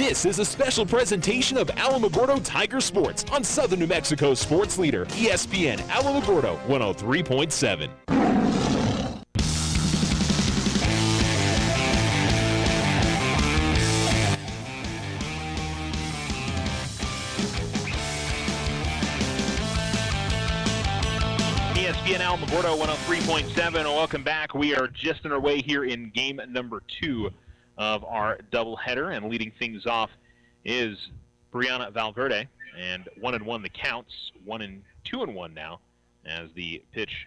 This is a special presentation of Alamogordo Tiger Sports on Southern New Mexico's sports leader, ESPN Alamogordo 103.7. ESPN Alamogordo 103.7. Welcome back. We are just on our way here in game number 2 of our doubleheader, and leading things off is Brianna Valverde, and 1-1 the counts, 1-2-1 now as the pitch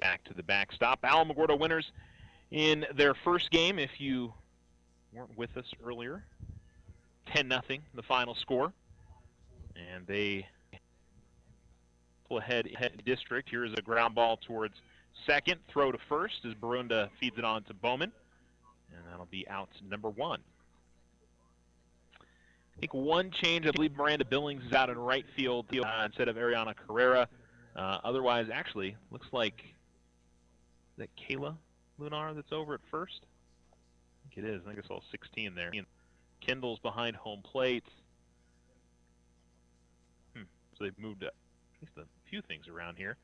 back to the backstop. Alamogordo winners in their first game, if you weren't with us earlier, 10-0 the final score, and they pull ahead district. Here is a ground ball towards second, throw to first as Barunda feeds it on to Bowman. And that'll be out number 1. I think one change, I believe Miranda Billings is out in right field instead of Ariana Carrera. Otherwise, actually, looks like, is that Kayla Lunar that's over at first? I think it is. I think it's all 16 there. Kendall's behind home plate. So they've moved at least a few things around here.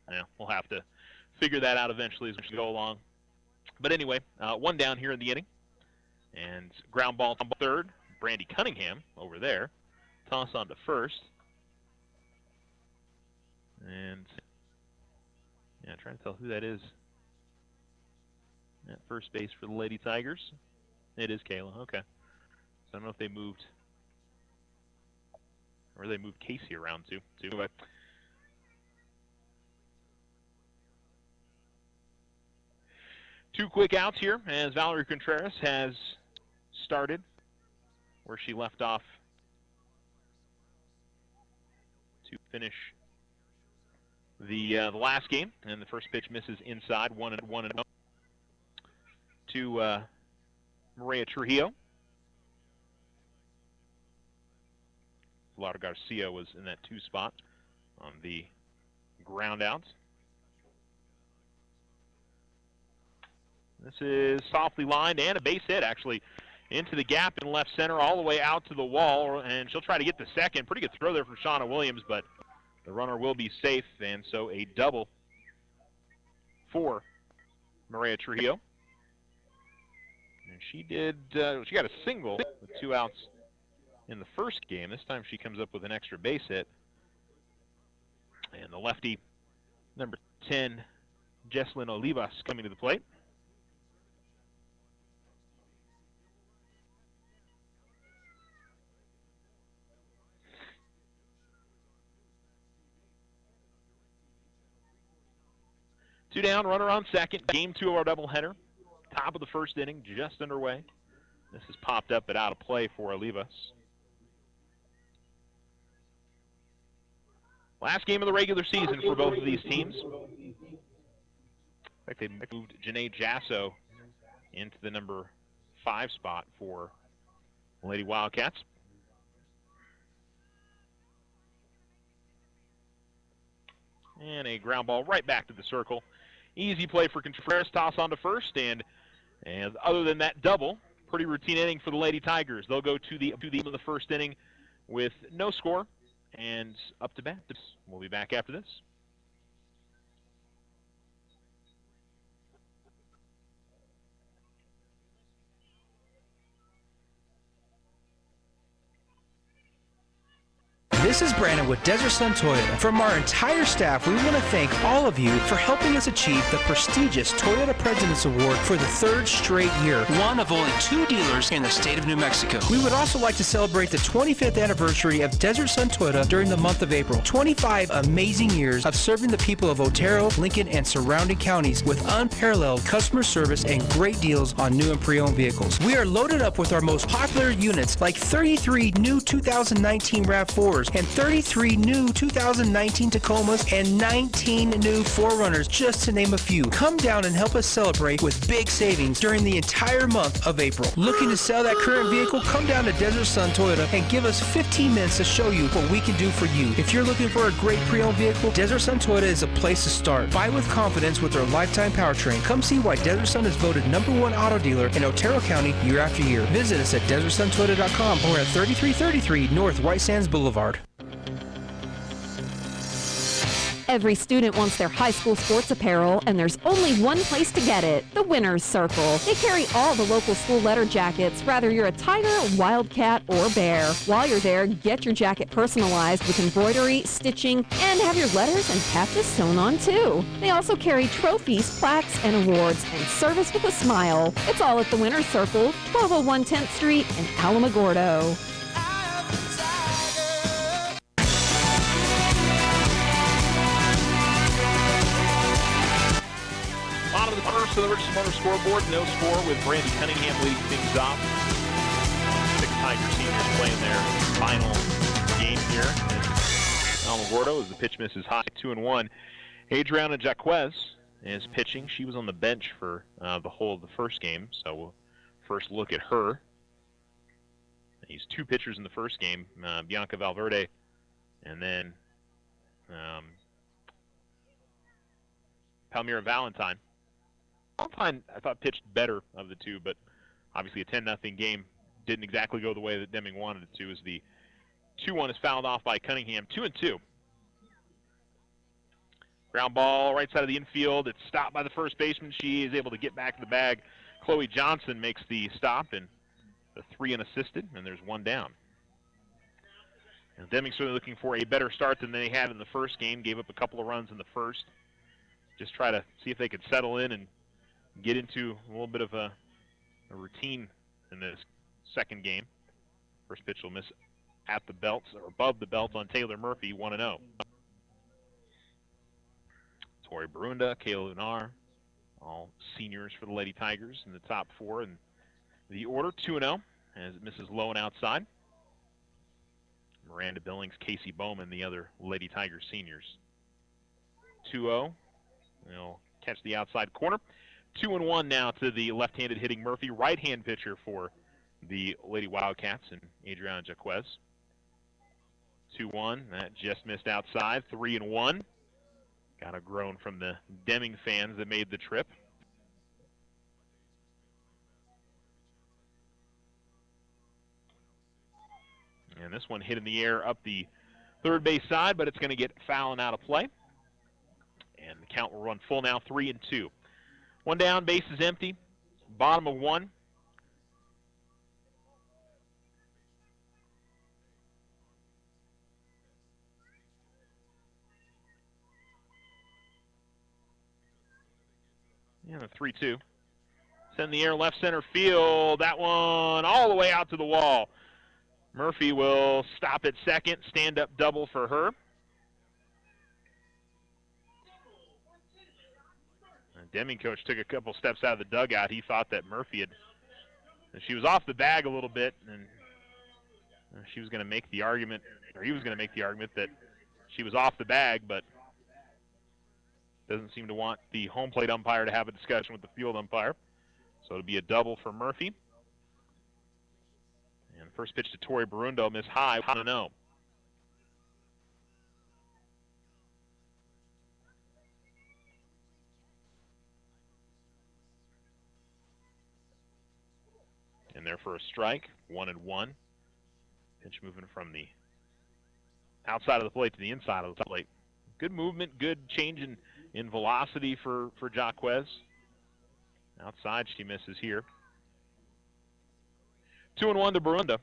Yeah, we'll have to figure that out eventually as we go along. But anyway, one down here in the inning. And ground ball to third. Brandy Cunningham over there. Toss on to first. And, yeah, trying to tell who that is at first base for the Lady Tigers. It is Kayla, okay. So I don't know if they moved, or they moved Casey around too. But two quick outs here as Valerie Contreras has started where she left off to finish the last game, and the first pitch misses inside, 1-1 to Maria Trujillo. Laura Garcia was in that 2 spot on the ground outs. This is softly lined and a base hit, actually, into the gap in left center, all the way out to the wall, and she'll try to get the second. Pretty good throw there from Shauna Williams, but the runner will be safe, and so a double for Maria Trujillo. And she got a single with 2 outs in the first game. This time she comes up with an extra base hit. And the lefty, number 10, Jesslyn Olivas, coming to the plate. Two down, runner on second. Game 2 of our doubleheader. Top of the first inning, just underway. This has popped up but out of play for Olivas. Last game of the regular season for both of these teams. In fact, they moved Janae Jasso into the number 5 spot for Lady Wildcats. And a ground ball right back to the circle. Easy play for Contreras, toss on to first, and other than that double, pretty routine inning for the Lady Tigers. They'll go to the end of the first inning with no score. And up to bat. We'll be back after this. This is Brandon with Desert Sun Toyota. From our entire staff, we want to thank all of you for helping us achieve the prestigious Toyota President's Award for the 3rd straight year. One of only 2 dealers in the state of New Mexico. We would also like to celebrate the 25th anniversary of Desert Sun Toyota during the month of April. 25 amazing years of serving the people of Otero, Lincoln, and surrounding counties with unparalleled customer service and great deals on new and pre-owned vehicles. We are loaded up with our most popular units like 33 new 2019 RAV4s and 33 new 2019 Tacomas and 19 new 4Runners, just to name a few. Come down and help us celebrate with big savings during the entire month of April. Looking to sell that current vehicle? Come down to Desert Sun Toyota and give us 15 minutes to show you what we can do for you. If you're looking for a great pre-owned vehicle, Desert Sun Toyota is a place to start. Buy with confidence with their lifetime powertrain. Come see why Desert Sun is voted #1 auto dealer in Otero County year after year. Visit us at DesertSunToyota.com or at 3333 North White Sands Boulevard. Every student wants their high school sports apparel, and there's only one place to get it, the Winner's Circle. They carry all the local school letter jackets, whether you're a Tiger, Wildcat, or Bear. While you're there, get your jacket personalized with embroidery, stitching, and have your letters and patches sewn on too. They also carry trophies, plaques, and awards, and service with a smile. It's all at the Winner's Circle, 1201 10th Street in Alamogordo. Bottom of the first of the Richardson Motor scoreboard, no score with Brandy Cunningham leading things off. 6 Tiger seniors playing their final game here. Alamogordo, as the pitch misses high, 2-1. Adriana Jaquez is pitching. She was on the bench for the whole of the first game, so we'll first look at her. He's 2 pitchers in the first game, Bianca Valverde, and then Palmyra Valentine. Valentine, I thought, pitched better of the two, but obviously a 10-0 game didn't exactly go the way that Deming wanted it to, as the 2-1 is fouled off by Cunningham. 2-2. Ground ball right side of the infield. It's stopped by the first baseman. She is able to get back to the bag. Chloe Johnson makes the stop, and the 3 unassisted, and there's 1 down. And Deming certainly looking for a better start than they had in the first game. Gave up a couple of runs in the first. Just try to see if they could settle in and get into a little bit of a routine in this second game. First pitch will miss at the belts, or above the belt on Taylor Murphy, 1-0. Tori Barunda, Kayla Lunar, all seniors for the Lady Tigers in the top 4 in the order. 2-0 as it misses low and outside. Miranda Billings, Casey Bowman, the other Lady Tigers seniors. 2-0. They'll catch the outside corner. 2-1 now to the left-handed hitting Murphy, right-hand pitcher for the Lady Wildcats, and Adriana Jaquez. 2-1, that just missed outside. 3-1. Got a groan from the Deming fans that made the trip. And this one hit in the air up the third base side, but it's going to get foul and out of play. And the count will run full now, 3-2. 1 down, base is empty. Bottom of 1. And a 3-2. Send the air left center field. That one all the way out to the wall. Murphy will stop at second. Stand up double for her. Deming coach took a couple steps out of the dugout. He thought that Murphy she was off the bag a little bit, and she was going to make the argument, or he was going to make the argument that she was off the bag, but doesn't seem to want the home plate umpire to have a discussion with the field umpire. So it'll be a double for Murphy. And first pitch to Tori Barundo, miss high, 1-0. In there for a strike, 1-1. Pitch moving from the outside of the plate to the inside of the plate. Good movement, good change in velocity for Jaquez. Outside, she misses here. 2-1 to Barunda.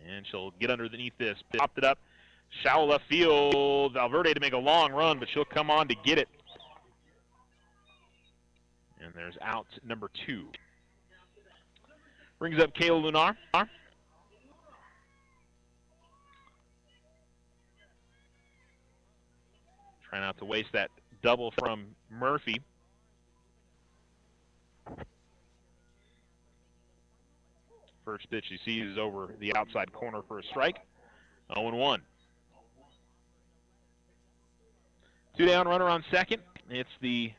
And she'll get underneath this. Popped it up. Shallow left field. Valverde to make a long run, but she'll come on to get it. And there's out number 2. Brings up Kayla Lunar. Trying not to waste that double from Murphy. First pitch he sees is over the outside corner for a strike. 0-1. 2 down, runner on second. It's the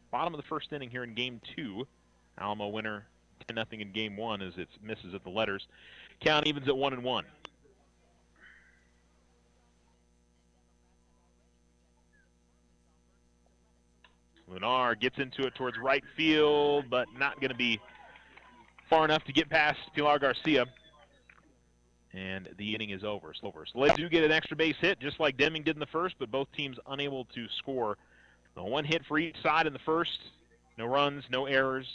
bottom of the first inning here in Game 2. Alamo winner 10-0 in Game 1 as it misses at the letters. Count evens at 1-1. Lunar gets into it towards right field, but not going to be far enough to get past Pilar Garcia. And the inning is over. So they do get an extra base hit, just like Deming did in the first, but both teams unable to score. One hit for each side in the first. No runs, no errors,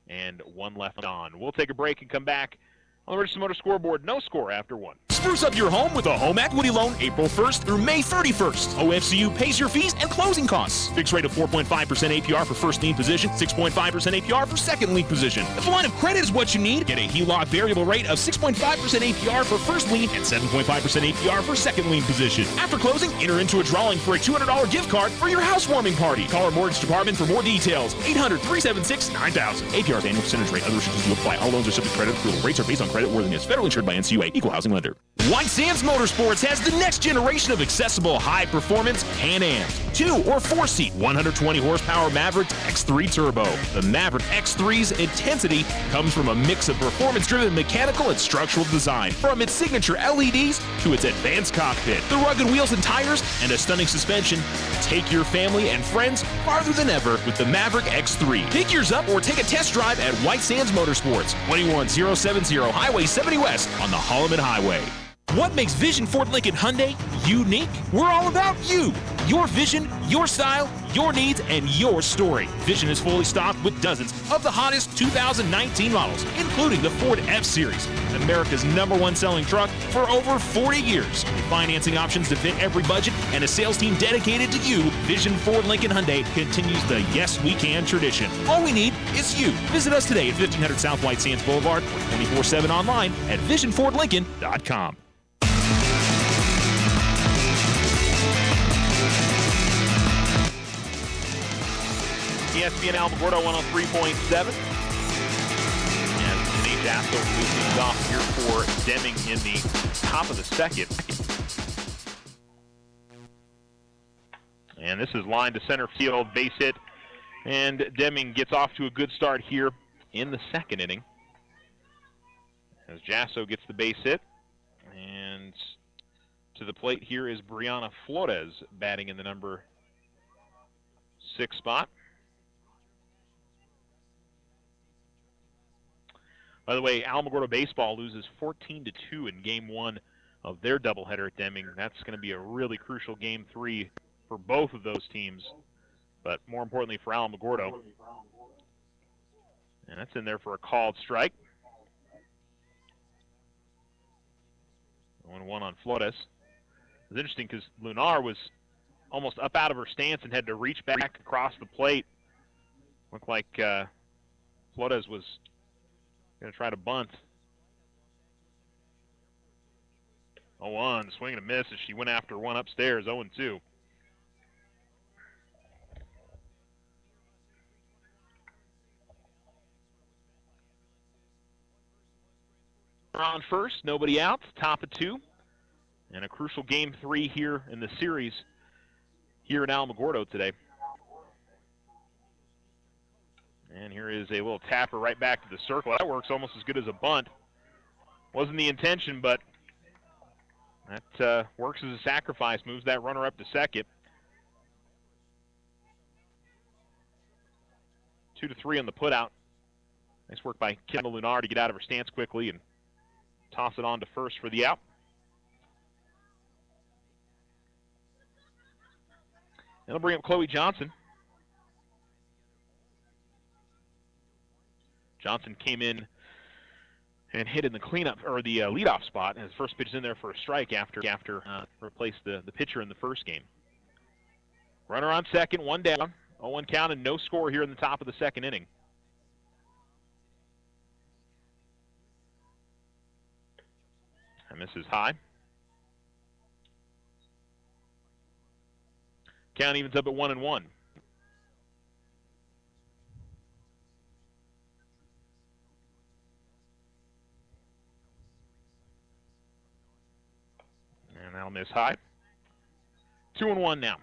and one left on. We'll take a break and come back on the Richardson Motor scoreboard. No score after 1. Spruce up your home with a home equity loan April 1st through May 31st. OFCU pays your fees and closing costs. Fixed rate of 4.5% APR for first lien position, 6.5% APR for second lien position. If a line of credit is what you need, get a HELOC variable rate of 6.5% APR for first lien and 7.5% APR for second lien position. After closing, enter into a drawing for a $200 gift card for your housewarming party. Call our mortgage department for more details. 800-376-9000. APR's annual percentage rate. Other restrictions do apply. All loans are subject to credit approval. Rates are based on credit worthiness. Federally insured by NCUA. Equal housing lender. White Sands Motorsports has the next generation of accessible high-performance Can-Ams. 2- or 4-seat, 120-horsepower Maverick X3 Turbo. The Maverick X3's intensity comes from a mix of performance-driven mechanical and structural design. From its signature LEDs to its advanced cockpit, the rugged wheels and tires, and a stunning suspension, take your family and friends farther than ever with the Maverick X3. Pick yours up or take a test drive at White Sands Motorsports, 21070 Highway 70 West on the Holloman Highway. What makes Vision Ford Lincoln Hyundai unique? We're all about you. Your vision, your style, your needs, and your story. Vision is fully stocked with dozens of the hottest 2019 models, including the Ford F-Series, America's #1 selling truck for over 40 years. With financing options to fit every budget and a sales team dedicated to you, Vision Ford Lincoln Hyundai continues the Yes We Can tradition. All we need is you. Visit us today at 1500 South White Sands Boulevard or 24/7 online at visionfordlincoln.com. ESPN Alamogordo 103.7. And Nate Jasso leads off here for Deming in the top of the second. And this is line to center field, base hit. And Deming gets off to a good start here in the second inning. As Jasso gets the base hit. And to the plate here is Brianna Flores batting in the number 6 spot. By the way, Alamogordo baseball loses 14-2 in Game 1 of their doubleheader at Deming. That's going to be a really crucial Game 3 for both of those teams, but more importantly for Alamogordo. And that's in there for a called strike. 1-1 on Flores. It's interesting because Lunar was almost up out of her stance and had to reach back across the plate. Looked like Flores was going to try to bunt. 0-1, swing and a miss as she went after one upstairs, 0-2. On first, nobody out, top of 2. And a crucial Game 3 here in the series here in Alamogordo today. And here is a little tapper right back to the circle. That works almost as good as a bunt. Wasn't the intention, but that works as a sacrifice. Moves that runner up to second. 2-3 on the putout. Nice work by Kendall Lunar to get out of her stance quickly and toss it on to first for the out. That'll bring up Chloe Johnson. Johnson came in and hit in the cleanup or the leadoff spot, and his first pitch is in there for a strike after replaced the pitcher in the first game. Runner on second, 1 down, 0-1 count, and no score here in the top of the second inning. And this is high. Count evens up at 1-1. miss high. 2-1 now.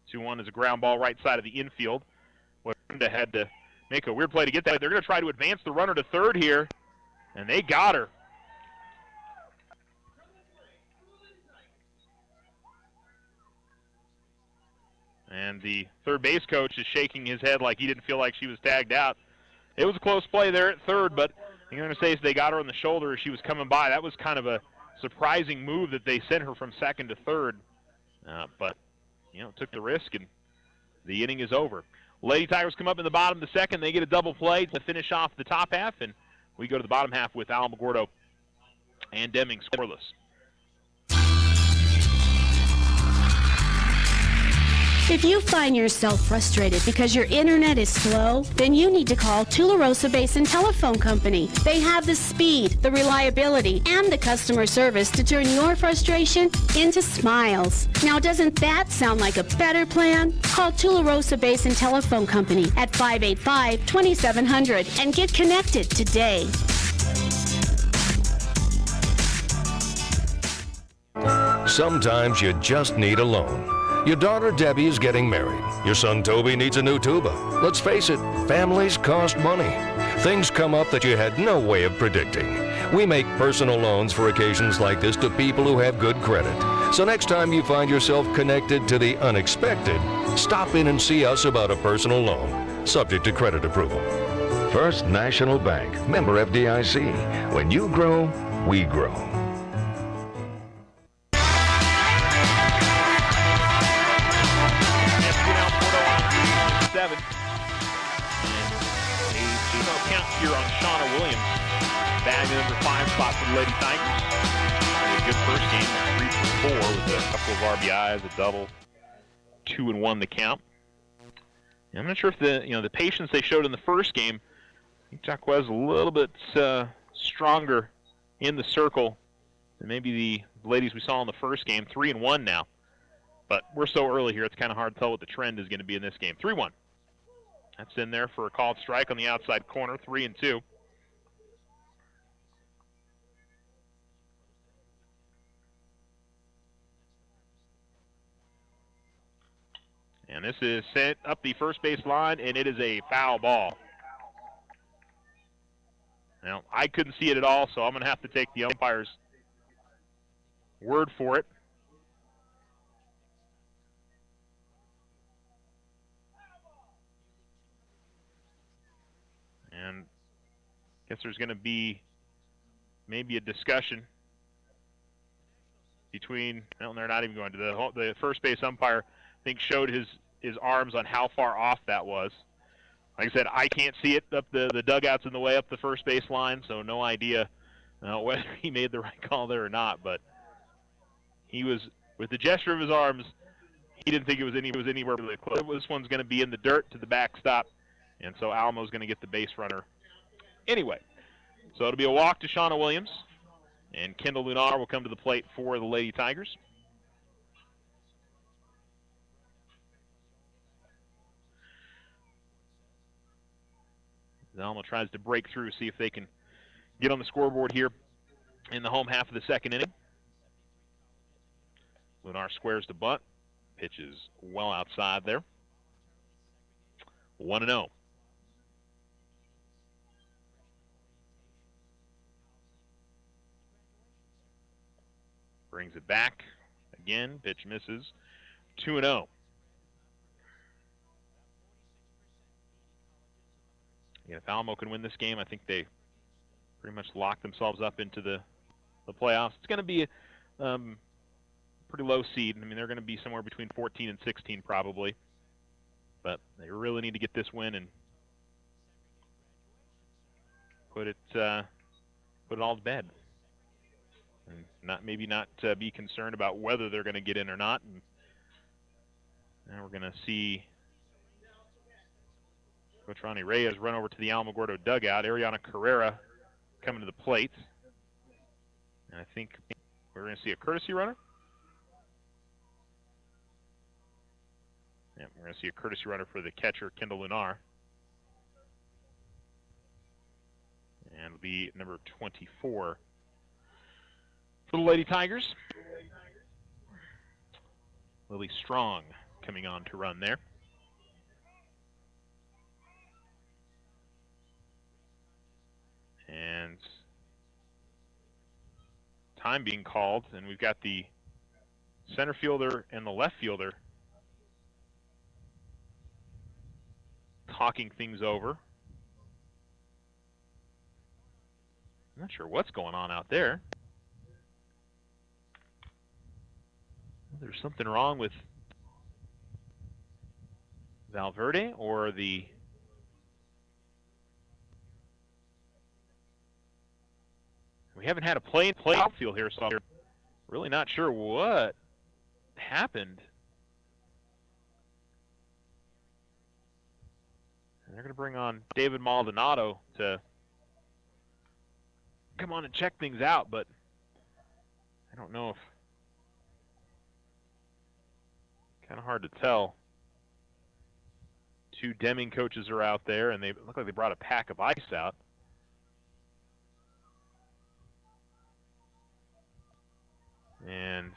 Two-one is a ground ball right side of the infield. Wanda had to make a weird play to get that. They're going to try to advance the runner to third here, and they got her. And the third base coach is shaking his head like he didn't feel like she was tagged out. It was a close play there at third, but you're going to say they got her on the shoulder as she was coming by. That was kind of a surprising move that they sent her from second to third. But, took the risk, and the inning is over. Lady Tigers come up in the bottom of the second. They get a double play to finish off the top half, and we go to the bottom half with Alamogordo and Deming scoreless. If you find yourself frustrated because your internet is slow, then you need to call Tularosa Basin Telephone Company. They have the speed, the reliability, and the customer service to turn your frustration into smiles. Now, doesn't that sound like a better plan? Call Tularosa Basin Telephone Company at 585-2700 and get connected today. Sometimes you just need a loan. Your daughter Debbie is getting married. Your son Toby needs a new tuba. Let's face it, families cost money. Things come up that you had no way of predicting. We make personal loans for occasions like this to people who have good credit. So next time you find yourself connected to the unexpected, stop in and see us about a personal loan, subject to credit approval. First National Bank, member FDIC. When you grow, we grow. Here on Shauna Williams, bag number 5 spot for the Lady Tigers. A good first game, 3 for 4 with a couple of RBIs, a double, 2-1 the count. And I'm not sure if the patience they showed in the first game. I think Jaquez a little bit stronger in the circle than maybe the ladies we saw in the first game. 3-1 now, but we're so early here; it's kind of hard to tell what the trend is going to be in this game. 3-1. That's in there for a called strike on the outside corner, 3-2. And this is sent up the first base line, and it is a foul ball. Now, I couldn't see it at all, so I'm going to have to take the umpire's word for it. And I guess there's going to be maybe a discussion between, well, they're not even going to. The first base umpire, I think, showed his arms on how far off that was. Like I said, I can't see it up the dugout's in the way up the first base line, so no idea whether he made the right call there or not. But he was, with the gesture of his arms, he didn't think it was anywhere really close. This one's going to be in the dirt to the backstop. And so Alamo's going to get the base runner anyway. So it'll be a walk to Shauna Williams. And Kendall Lunar will come to the plate for the Lady Tigers. Alamo tries to break through, see if they can get on the scoreboard here in the home half of the second inning. Lunar squares to bunt. Pitches well outside there. 1-0. Brings it back. Again, pitch misses. 2-0. Yeah, if Alamo can win this game, I think they pretty much lock themselves up into the playoffs. It's going to be a pretty low seed. I mean, they're going to be somewhere between 14 and 16 probably. But they really need to get this win and put it all to bed. And maybe not be concerned about whether they're going to get in or not. And now we're going to see Coach Ronnie Reyes run over to the Alamogordo dugout. Ariana Carrera coming to the plate. And I think we're going to see a courtesy runner. Yeah, we're going to see a courtesy runner for the catcher, Kendall Lunar. And it'll be number 24 for the Lady Tigers. Lily Strong coming on to run there. And time being called, and we've got the center fielder and the left fielder talking things over. I'm not sure what's going on out there. There's something wrong with Valverde or the we haven't had a play outfield here, so I'm really not sure what happened. And they're going to bring on David Maldonado to come on and check things out, but I don't know if kind of hard to tell. Two Deming coaches are out there, and they look like they brought a pack of ice out. And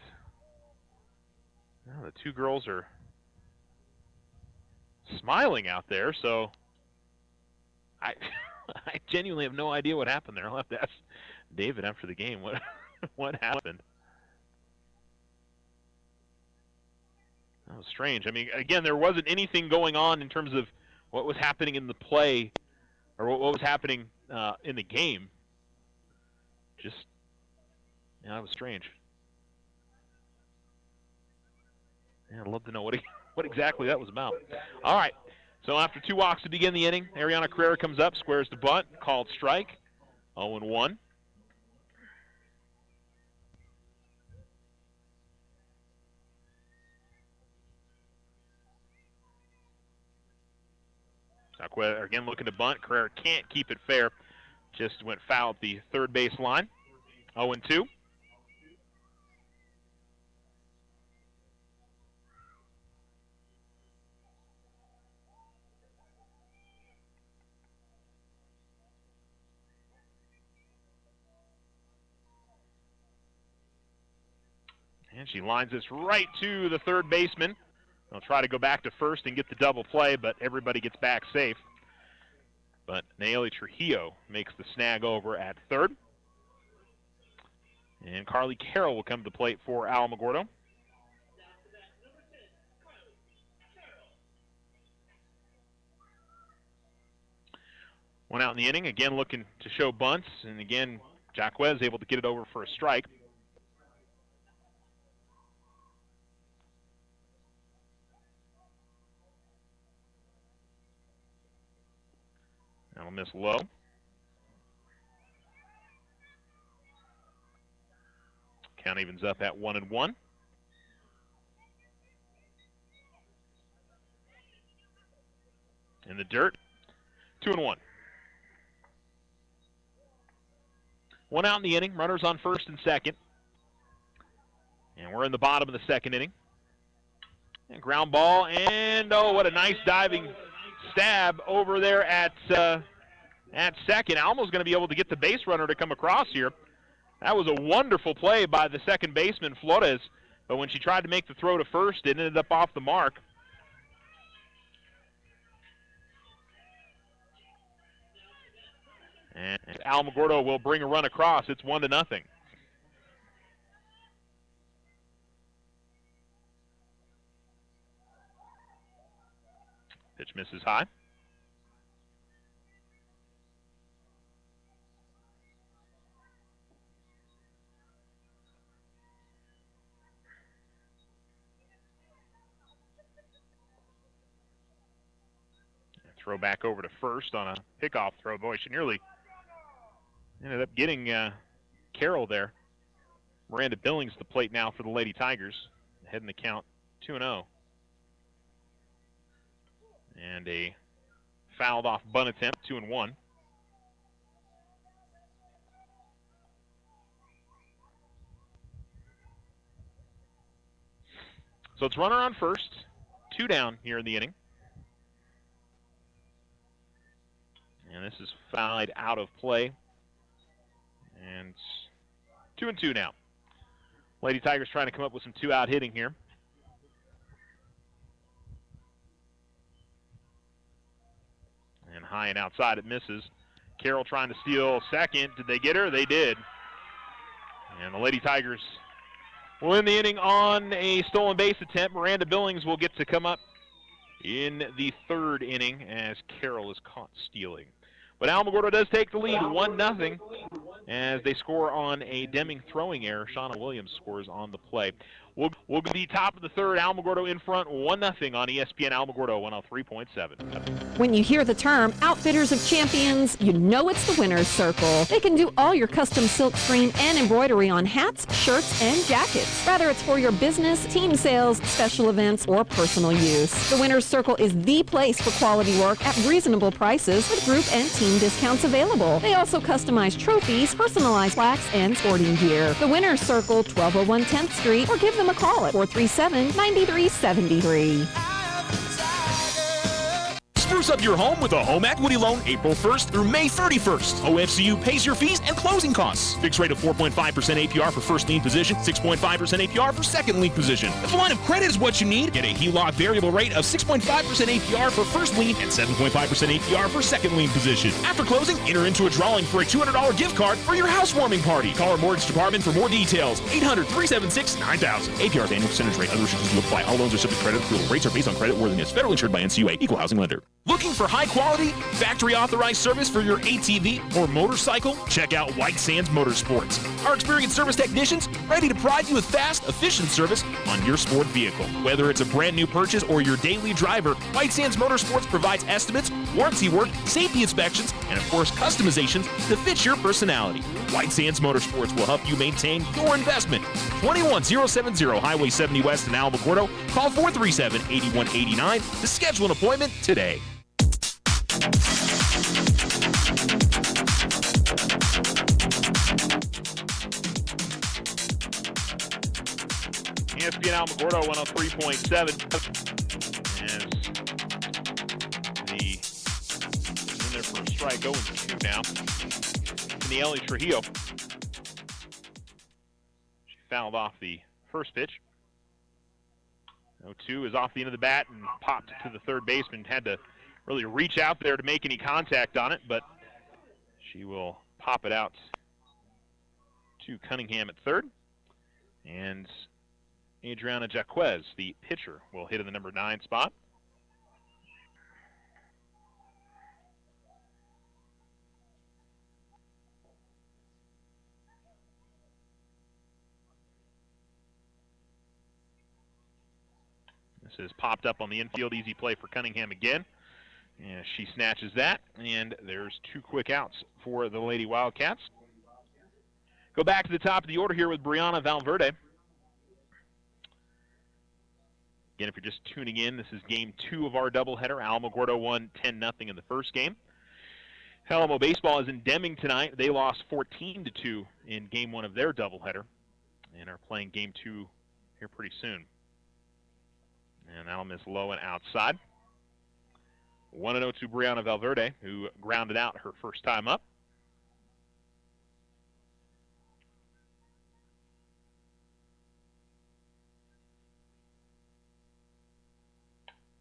the two girls are smiling out there, so I genuinely have no idea what happened there. I'll have to ask David after the game what happened. That was strange. I mean, again, there wasn't anything going on in terms of what was happening in the play or what was happening in the game. Just, that was strange. Yeah, I'd love to know what exactly that was about. All right, so after 2 walks to begin the inning, Ariana Carrera comes up, squares the bunt, called strike, 0-1. Again looking to bunt. Carrera can't keep it fair. Just went foul at the third base line. 0-2. And she lines this right to the third baseman. They'll try to go back to first and get the double play, but everybody gets back safe. But Nayeli Trujillo makes the snag over at third. And Carly Carroll will come to the plate for Alamogordo. One out in the inning, again looking to show bunts, and again, Jacquez able to get it over for a strike. That'll miss low. Count evens up at 1-1. In the dirt, 2-1. One out in the inning, runners on first and second. And we're in the bottom of the second inning. And ground ball, and oh, what a nice diving stab over there at second. Almo's going to be able to get the base runner to come across here. That was a wonderful play by the second baseman, Flores, but when she tried to make the throw to first, it ended up off the mark. And Alamogordo will bring a run across. It's 1-0. Pitch misses high. Throw back over to first on a pickoff throw. Boy, she nearly ended up getting Carroll there. Miranda Billings the plate now for the Lady Tigers. Heading the count 2-0. And a fouled off bunt attempt, 2-1. So it's runner on first, 2 down here in the inning. And this is fouled out of play. And 2-2 now. Lady Tigers trying to come up with some 2-out hitting here. And high and outside it misses. Carroll trying to steal second. Did they get her? They did. And the Lady Tigers will end the inning on a stolen base attempt. Miranda Billings will get to come up in the 3rd inning as Carroll is caught stealing. But Alamogordo does take the lead 1-0 as they score on a Deming throwing error. Shauna Williams scores on the play. We'll be top of the 3rd. Alamogordo in front 1-0 on ESPN Alamogordo 103.7. When you hear the term Outfitters of Champions, you know it's the Winner's Circle. They can do all your custom silk screen and embroidery on hats, shirts, and jackets. Whether it's for your business, team sales, special events, or personal use. The Winner's Circle is the place for quality work at reasonable prices with group and team discounts available. They also customize trophies, personalized plaques, and sporting gear. The Winner's Circle, 1201 10th Street, or give them a call at 437-9373. Spruce up your home with a home equity loan April 1st through May 31st. OFCU pays your fees and closing costs. Fixed rate of 4.5% APR for first lien position, 6.5% APR for second lien position. If a line of credit is what you need, get a HELOC variable rate of 6.5% APR for first lien and 7.5% APR for second lien position. After closing, enter into a drawing for a $200 gift card for your housewarming party. Call our mortgage department for more details. 800-376-9000. APR's annual percentage rate. Other restrictions will apply. All loans are subject to credit approval. Rates are based on credit worthiness. Federally insured by NCUA. Equal housing lender. Looking for high quality, factory authorized service for your ATV or motorcycle? Check out White Sands Motorsports. Our experienced service technicians ready to provide you with fast, efficient service on your sport vehicle. Whether it's a brand new purchase or your daily driver, White Sands Motorsports provides estimates, warranty work, safety inspections, and of course customizations to fit your personality. White Sands Motorsports will help you maintain your investment. 21070 Highway 70 West in Alamogordo. Call 437-8189 to schedule an appointment today. ESPN Alamogordo 103.7 as the in their first strike, 0-2 now. Nieli Trujillo. She fouled off the first pitch. 0-2 is off the end of the bat and popped to the third baseman. Had to really reach out there to make any contact on it, but she will pop it out to Cunningham at third. And Adriana Jaquez, the pitcher, will hit in the number 9 spot. This is popped up on the infield. Easy play for Cunningham again. And she snatches that, and there's 2 quick outs for the Lady Wildcats. Go back to the top of the order here with Brianna Valverde. Again, if you're just tuning in, this is game 2 of our doubleheader. Alamogordo won 10-0 in the first game. Alamo Baseball is in Deming tonight. They lost 14-2 in game 1 of their doubleheader and are playing game 2 here pretty soon. And that'll miss low and outside. 1-0 to Brianna Valverde, who grounded out her first time up.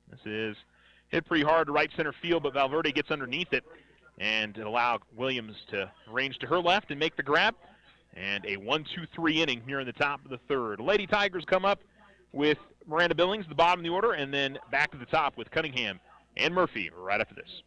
This is hit pretty hard to right center field, but Valverde gets underneath it and allow Williams to range to her left and make the grab. And a 1-2-3 inning here in the top of the third. Lady Tigers come up with Miranda Billings, the bottom of the order, and then back to the top with Cunningham and Murphy right after this.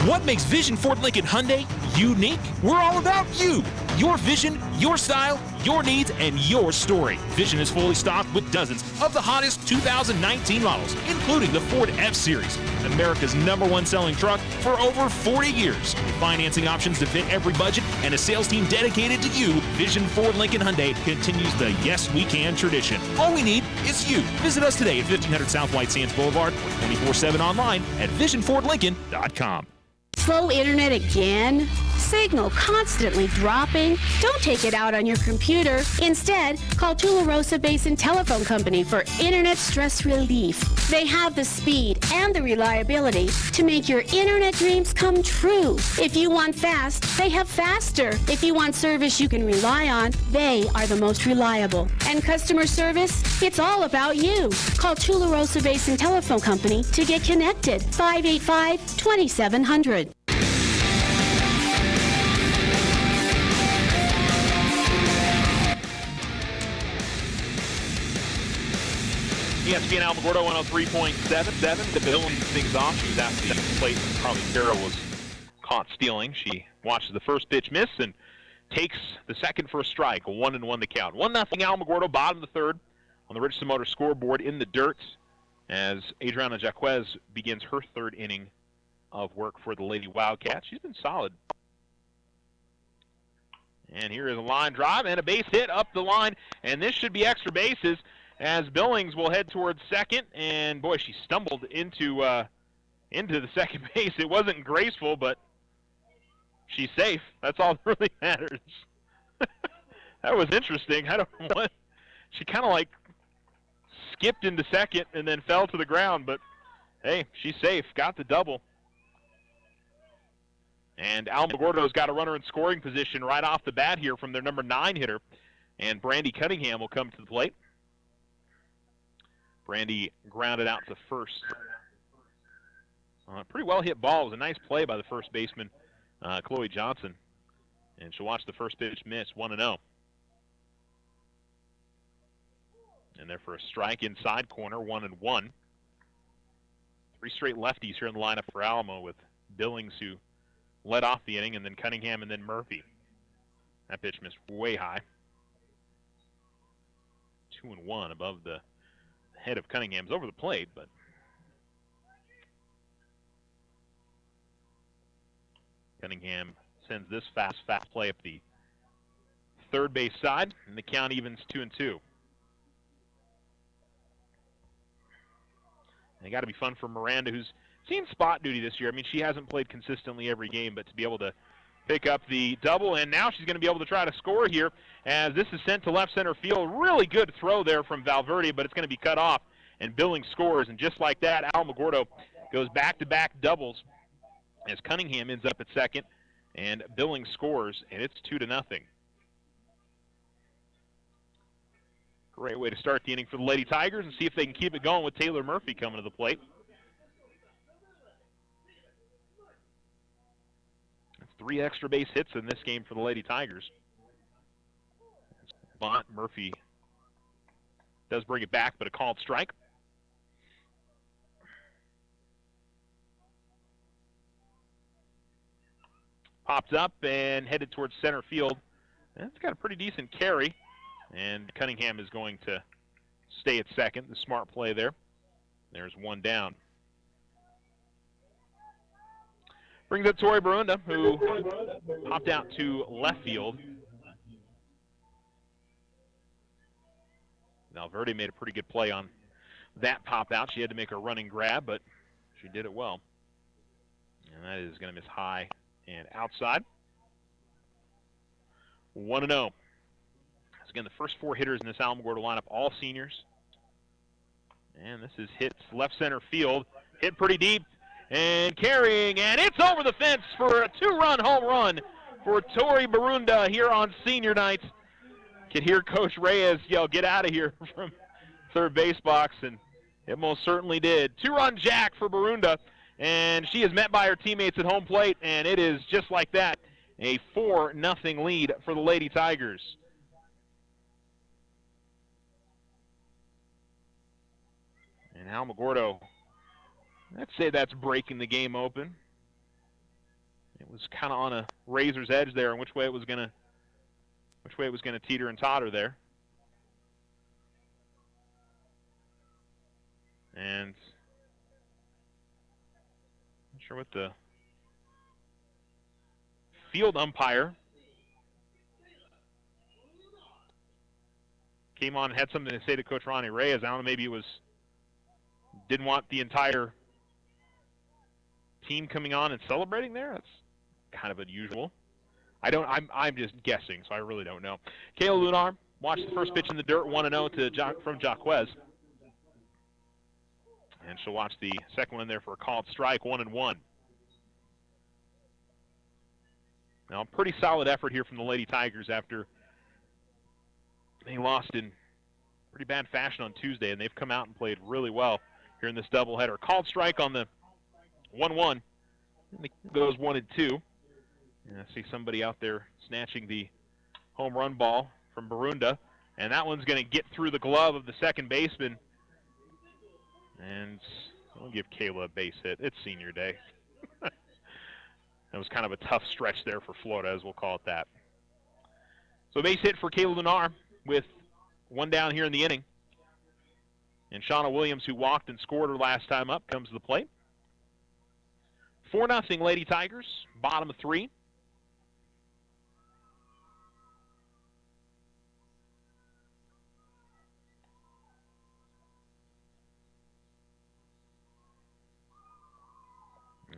What makes Vision Ford Lincoln Hyundai unique? We're all about you. Your vision, your style, your needs, and your story. Vision is fully stocked with dozens of the hottest 2019 models, including the Ford F-Series, America's #1 selling truck for over 40 years. With financing options to fit every budget and a sales team dedicated to you, Vision Ford Lincoln Hyundai continues the Yes We Can tradition. All we need is you. Visit us today at 1500 South White Sands Boulevard or 24/7 online at visionfordlincoln.com. Slow internet again? signal constantly dropping? Don't take it out on your computer. Instead, call Tularosa Basin Telephone Company for internet stress relief. They have the speed and the reliability to make your internet dreams come true. If you want fast, they have faster. If you want service you can rely on, they are the most reliable. And customer service, it's all about you. Call Tularosa Basin Telephone Company to get connected. 585-2700. ESPN Alamogordo 103.77. The Billings things off. She was at the plate. Carly Carroll was caught stealing. She watches the first pitch miss and takes the second for a strike. 1-1 the count. 1-0 Alamogordo, bottom of the third on the Richardson Motor scoreboard in the dirt as Adriana Jaquez begins her third inning of work for the Lady Wildcats. She's been solid. And here is a line drive and a base hit up the line, and this should be extra bases as Billings will head towards second, and boy, she stumbled into the second base. It wasn't graceful, but she's safe. That's all that really matters. That was interesting. I don't know what. She kind of like skipped into second and then fell to the ground, but hey, she's safe. Got the double. And Alamogordo's got a runner in scoring position right off the bat here from their number 9 hitter, and Brandy Cunningham will come to the plate. Brandy grounded out to first. Pretty well hit ball. It was a nice play by the first baseman, Chloe Johnson. And she'll watch the first pitch miss, 1-0. And there for a strike inside corner, 1-1. 3 straight lefties here in the lineup for Alamo with Billings, who led off the inning, and then Cunningham and then Murphy. That pitch missed way high. 2-1 above the head of Cunningham's over the plate, but Cunningham sends this fast play up the third base side, and the count evens 2-2. And it got to be fun for Miranda, who's seen spot duty this year. I mean, she hasn't played consistently every game, but to be able to pick up the double, and now she's going to be able to try to score here as this is sent to left center field. Really good throw there from Valverde, but it's going to be cut off, and Billings scores, and just like that, Alamogordo goes back-to-back doubles as Cunningham ends up at second, and Billings scores, and it's 2-0. Great way to start the inning for the Lady Tigers and see if they can keep it going with Taylor Murphy coming to the plate. That's 3 extra base hits in this game for the Lady Tigers. Murphy does bring it back, but a called strike. Popped up and headed towards center field. It's got a pretty decent carry, and Cunningham is going to stay at second. The smart play there. There's one down. Brings up Tori Barunda, who popped out to left field. Valverde made a pretty good play on that pop out. She had to make a running grab, but she did it well. And that is going to miss high and outside. 1-0. So again, the first 4 hitters in this Alamogordo lineup, all seniors. And this is hits left center field. Hit pretty deep and carrying, and it's over the fence for a 2-run home run for Tori Barunda here on senior night. Could hear Coach Reyes yell, "Get out of here," from third base box, and it most certainly did. 2-run jack for Barunda, and she is met by her teammates at home plate, and it is just like that, a 4-0 lead for the Lady Tigers. And Alamogordo, let's say that's breaking the game open. It was kind of on a razor's edge there, and which way it was gonna teeter and totter there. And not sure what the field umpire came on and had something to say to Coach Ronnie Reyes. I don't know, maybe it was didn't want the entire team coming on and celebrating there. That's kind of unusual. I'm just guessing, so I really don't know. Kayla Lunar watched the first pitch in the dirt, 1-0 from Jaquez. And she'll watch the second one in there for a called strike, 1-1. Now, pretty solid effort here from the Lady Tigers after they lost in pretty bad fashion on Tuesday, and they've come out and played really well here in this doubleheader. Called strike on the 1-1. And it goes 1-2. And I see somebody out there snatching the home run ball from Barunda, and that one's going to get through the glove of the second baseman. And we'll give Kayla a base hit. It's senior day. That was kind of a tough stretch there for Florida, as we'll call it that. So base hit for Kayla Lunar with one down here in the inning. And Shauna Williams, who walked and scored her last time up, comes to the plate. 4-0 Lady Tigers, bottom of 3.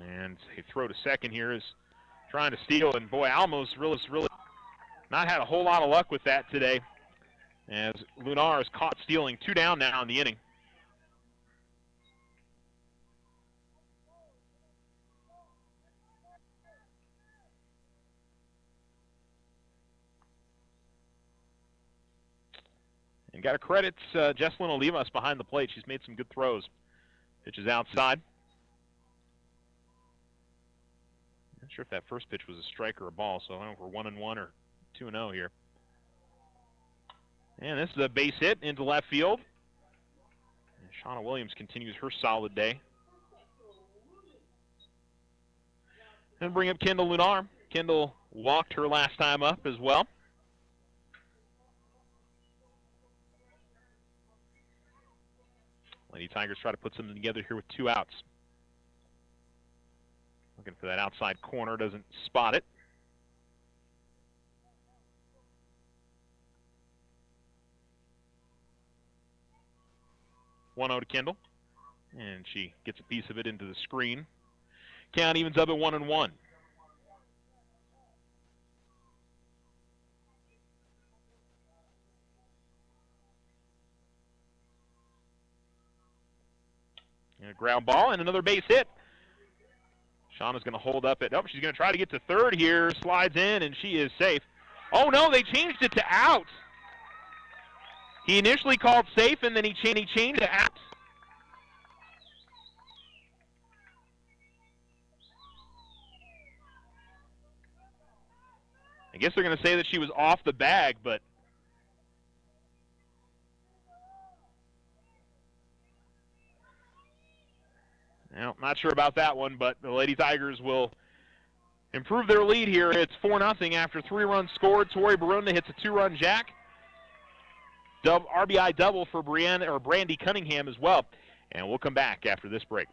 And a throw to second here is trying to steal, and boy, Almo's really not had a whole lot of luck with that today, as Lunar is caught stealing. 2 down now in the inning. And got to credit Jessalyn Olivas behind the plate. She's made some good throws. Pitch is outside. Not sure if that first pitch was a strike or a ball, so I don't know if we're 1-1 or 2-0 here. And this is a base hit into left field. And Shauna Williams continues her solid day. And bring up Kendall Lunar. Kendall walked her last time up as well. Lady Tigers try to put something together here with 2 outs. Looking for that outside corner, doesn't spot it. One 1-0 to Kendall, and she gets a piece of it into the screen. Count evens up at 1-1. And a ground ball and another base hit. Shauna's going to hold up it. Oh, she's going to try to get to third here. Slides in, and she is safe. Oh, no, they changed it to out. He initially called safe, and then he changed to out. I guess they're going to say that she was off the bag, but well, not sure about that one, but the Lady Tigers will improve their lead here. It's 4-0 after 3 runs scored. Tori Barunda hits a 2-run jack. RBI double for Brandy Cunningham as well. And we'll come back after this break.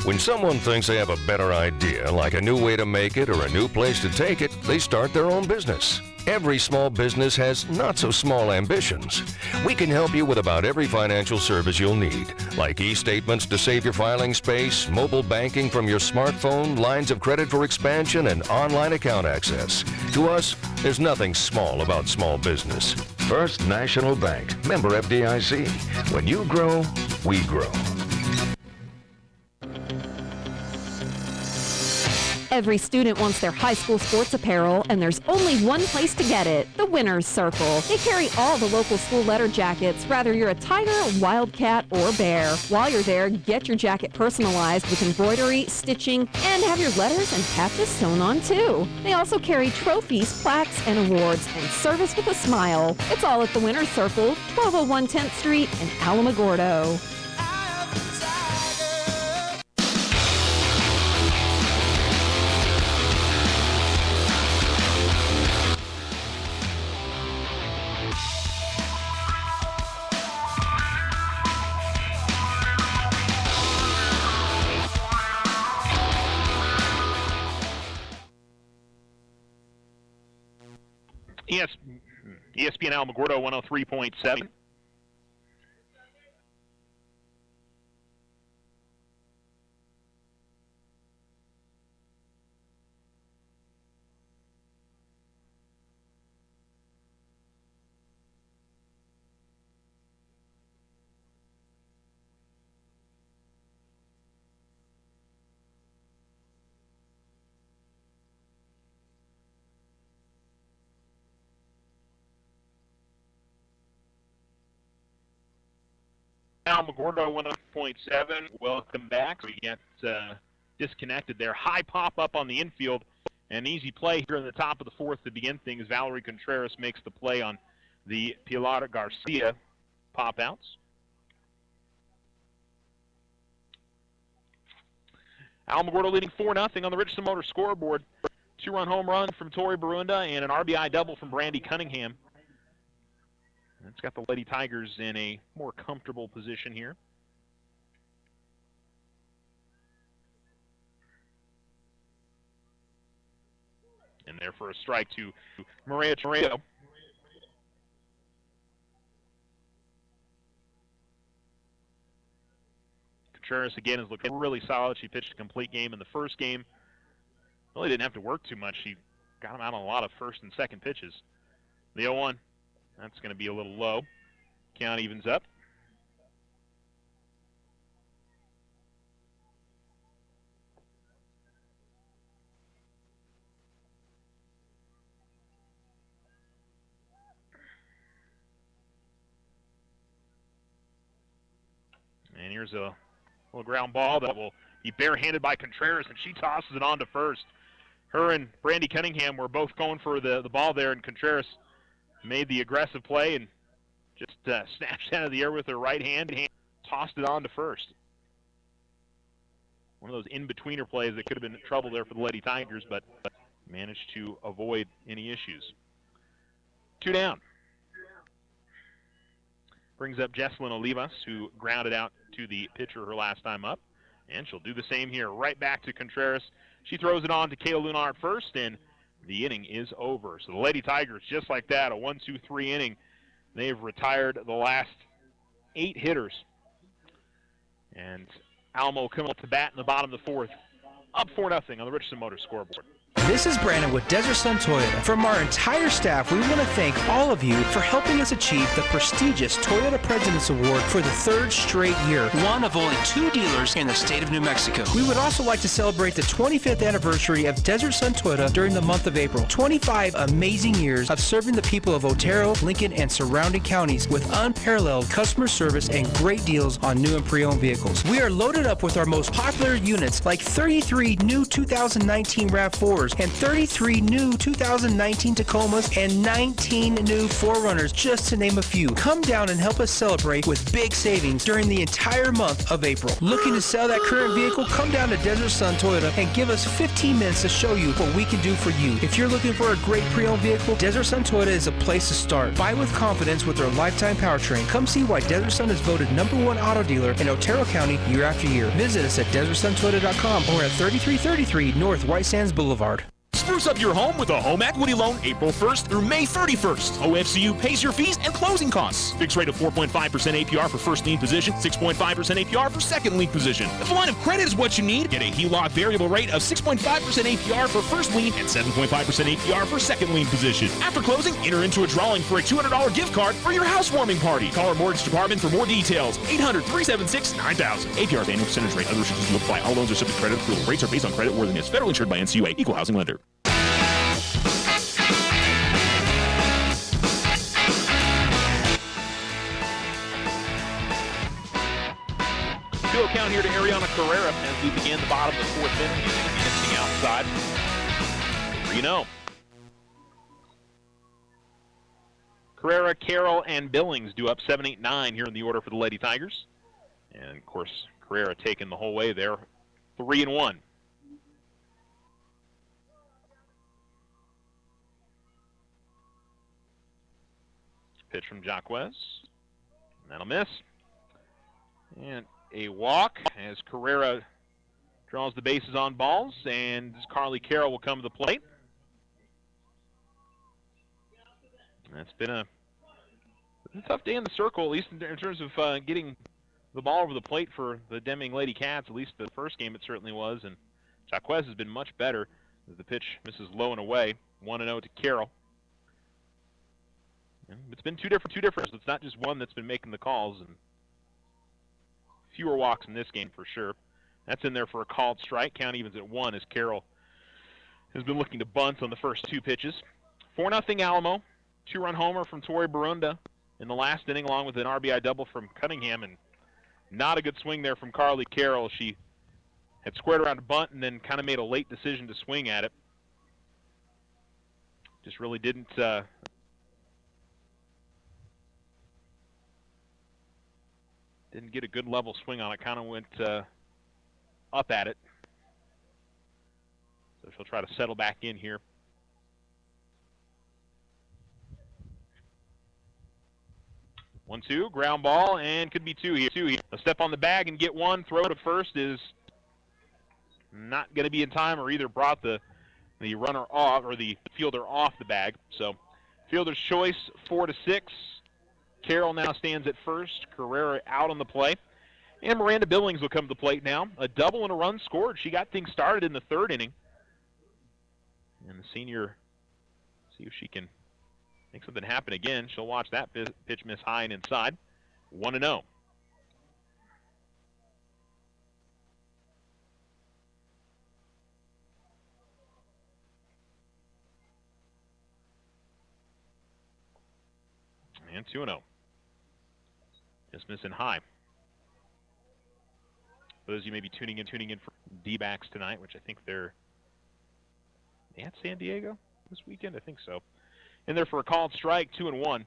When someone thinks they have a better idea, like a new way to make it or a new place to take it, they start their own business. Every small business has not-so-small ambitions. We can help you with about every financial service you'll need, like e-statements to save your filing space, mobile banking from your smartphone, lines of credit for expansion, and online account access. To us, there's nothing small about small business. First National Bank, member FDIC. When you grow, we grow. Every student wants their high school sports apparel, and there's only one place to get it, the Winner's Circle. They carry all the local school letter jackets, whether you're a Tiger, Wildcat, or Bear. While you're there, get your jacket personalized with embroidery, stitching, and have your letters and patches sewn on too. They also carry trophies, plaques, and awards, and service with a smile. It's all at the Winner's Circle, 1201 10th Street in Alamogordo. ESPN Alamogordo 103.7. Alamogordo 1.7. Welcome back. We got disconnected there. High pop up on the infield. An easy play here in the top of the fourth to begin things. Valerie Contreras makes the play on the Pilar Garcia pop outs. Alamogordo leading 4-0 on the Richardson Motor scoreboard. 2-run home run from Tori Barunda and an RBI double from Brandy Cunningham. That's got the Lady Tigers in a more comfortable position here. And there for a strike to Maria Torrado. Contreras again is looking really solid. She pitched a complete game in the first game. Really didn't have to work too much. She got him out on a lot of first and second pitches. The 0-1. That's going to be a little low. Count evens up. And here's a little ground ball that will be barehanded by Contreras, and she tosses it on to first. Her and Brandy Cunningham were both going for the ball there, and Contreras made the aggressive play and just snatched out of the air with her right hand and tossed it on to first. One of those in-betweener plays that could have been in trouble there for the Lady Tigers, but managed to avoid any issues. 2 down. Brings up Jesselyn Olivas, who grounded out to the pitcher her last time up. And she'll do the same here. Right back to Contreras. She throws it on to Kayla Lunar at first, and the inning is over. So the Lady Tigers, just like that, a 1-2-3 inning. They've retired the last 8 hitters. And Alamo coming up to bat in the bottom of the fourth. Up 4-0 on the Richardson Motor scoreboard. This is Brandon with Desert Sun Toyota. From our entire staff, we want to thank all of you for helping us achieve the prestigious Toyota President's Award for the 3rd straight year. One of only 2 dealers in the state of New Mexico. We would also like to celebrate the 25th anniversary of Desert Sun Toyota during the month of April. 25 amazing years of serving the people of Otero, Lincoln, and surrounding counties with unparalleled customer service and great deals on new and pre-owned vehicles. We are loaded up with our most popular units like 33 new 2019 RAV4s and 33 new 2019 Tacomas and 19 new 4Runners, just to name a few. Come down and help us celebrate with big savings during the entire month of April. Looking to sell that current vehicle? Come down to Desert Sun Toyota and give us 15 minutes to show you what we can do for you. If you're looking for a great pre-owned vehicle, Desert Sun Toyota is a place to start. Buy with confidence with their lifetime powertrain. Come see why Desert Sun is voted #1 auto dealer in Otero County year after year. Visit us at DesertSunToyota.com or at 3333 North White Sands Boulevard. Spruce up your home with a home equity loan April 1st through May 31st. OFCU pays your fees and closing costs. Fixed rate of 4.5% APR for first lien position, 6.5% APR for second lien position. If a line of credit is what you need, get a HELOC variable rate of 6.5% APR for first lien and 7.5% APR for second lien position. After closing, enter into a drawing for a $200 gift card for your housewarming party. Call our mortgage department for more details. 800-376-9000. APR's annual percentage rate. Other restrictions will apply. All loans are subject to credit approval. Rates are based on credit worthiness. Federally insured by NCUA. Equal housing lender. Field count here to Ariana Carrera as we begin the bottom of the fourth inning. Using the outside. 3-0. Carrera, Carroll, and Billings do up 7-8-9 here in the order for the Lady Tigers. And, of course, Carrera taking the whole way there. 3-1. Pitch from Jaquez. That'll miss. And a walk as Carrera draws the bases on balls, and Carly Carroll will come to the plate. That's been a tough day in the circle, at least in terms of getting the ball over the plate for the Deming Lady Cats. At least the first game it certainly was, and Jaquez has been much better as the pitch misses low and away. 1-0 to Carroll. It's been two different. It's not just one that's been making the calls, and fewer walks in this game for sure. That's in there for a called strike. Count evens at 1 as Carroll has been looking to bunt on the first 2 pitches. 4-0 Alamo. 2-run homer from Tori Barunda in the last inning, along with an RBI double from Cunningham. And Not a good swing there from Carly Carroll. She had squared around a bunt and then kind of made a late decision to swing at it. Just really didn't get a good level swing on it. Kind of went up at it. So she'll try to settle back in here. One, two, ground ball, and could be two here. A step on the bag and get one. Throw to first is not going to be in time, or either brought the runner off or the fielder off the bag. So fielder's choice 4-6. Carroll now stands at first. Carrera out on the play. And Miranda Billings will come to the plate now. A double and a run scored. She got things started in the third inning. And the senior, see if she can make something happen again. She'll watch that pitch miss high and inside. 1-0. And 2-0. Just missing high. For those of you maybe tuning in for D-backs tonight, which I think they're at San Diego this weekend. I think so. In there for a called strike, 2-1.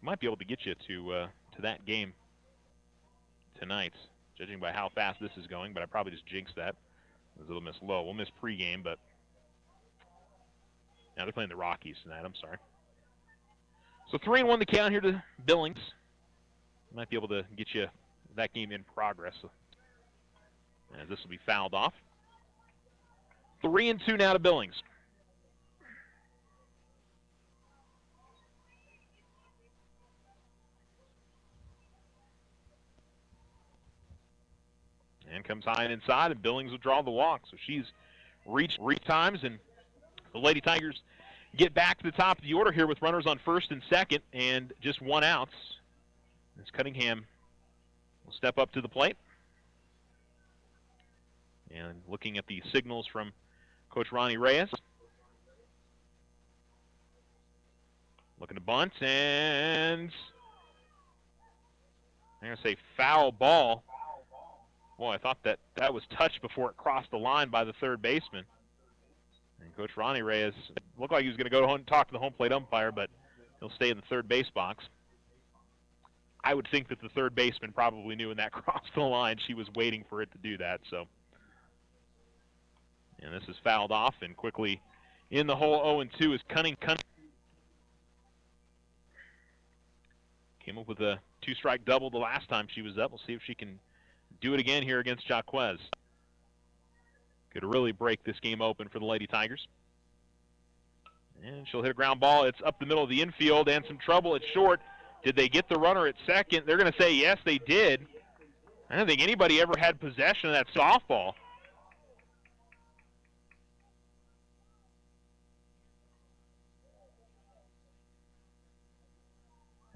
Might be able to get you to that game tonight, judging by how fast this is going. But I probably just jinxed that. We'll miss low. We'll miss pregame, but now they're playing the Rockies tonight. I'm sorry. So 3-1 the count here to Billings. Might be able to get you that game in progress. As this will be fouled off. 3-2 now to Billings. And comes high and inside, and Billings will draw the walk. So she's reached 3 times, and the Lady Tigers get back to the top of the order here with runners on first and second, and just 1 out. As Cunningham will step up to the plate. And looking at the signals from Coach Ronnie Reyes. Looking to bunt, and I'm going to say foul ball. Boy, I thought that was touched before it crossed the line by the third baseman. And Coach Ronnie Reyes looked like he was going to go and talk to the home plate umpire, but he'll stay in the third base box. I would think that the third baseman probably knew when that crossed the line. She was waiting for it to do that. So, and this is fouled off, and quickly in the hole 0-2 is Cunningham. Came up with a 2-strike double the last time she was up. We'll see if she can do it again here against Jaquez. Could really break this game open for the Lady Tigers. And she'll hit a ground ball. It's up the middle of the infield, and some trouble at short. Did they get the runner at second? They're going to say yes, they did. I don't think anybody ever had possession of that softball.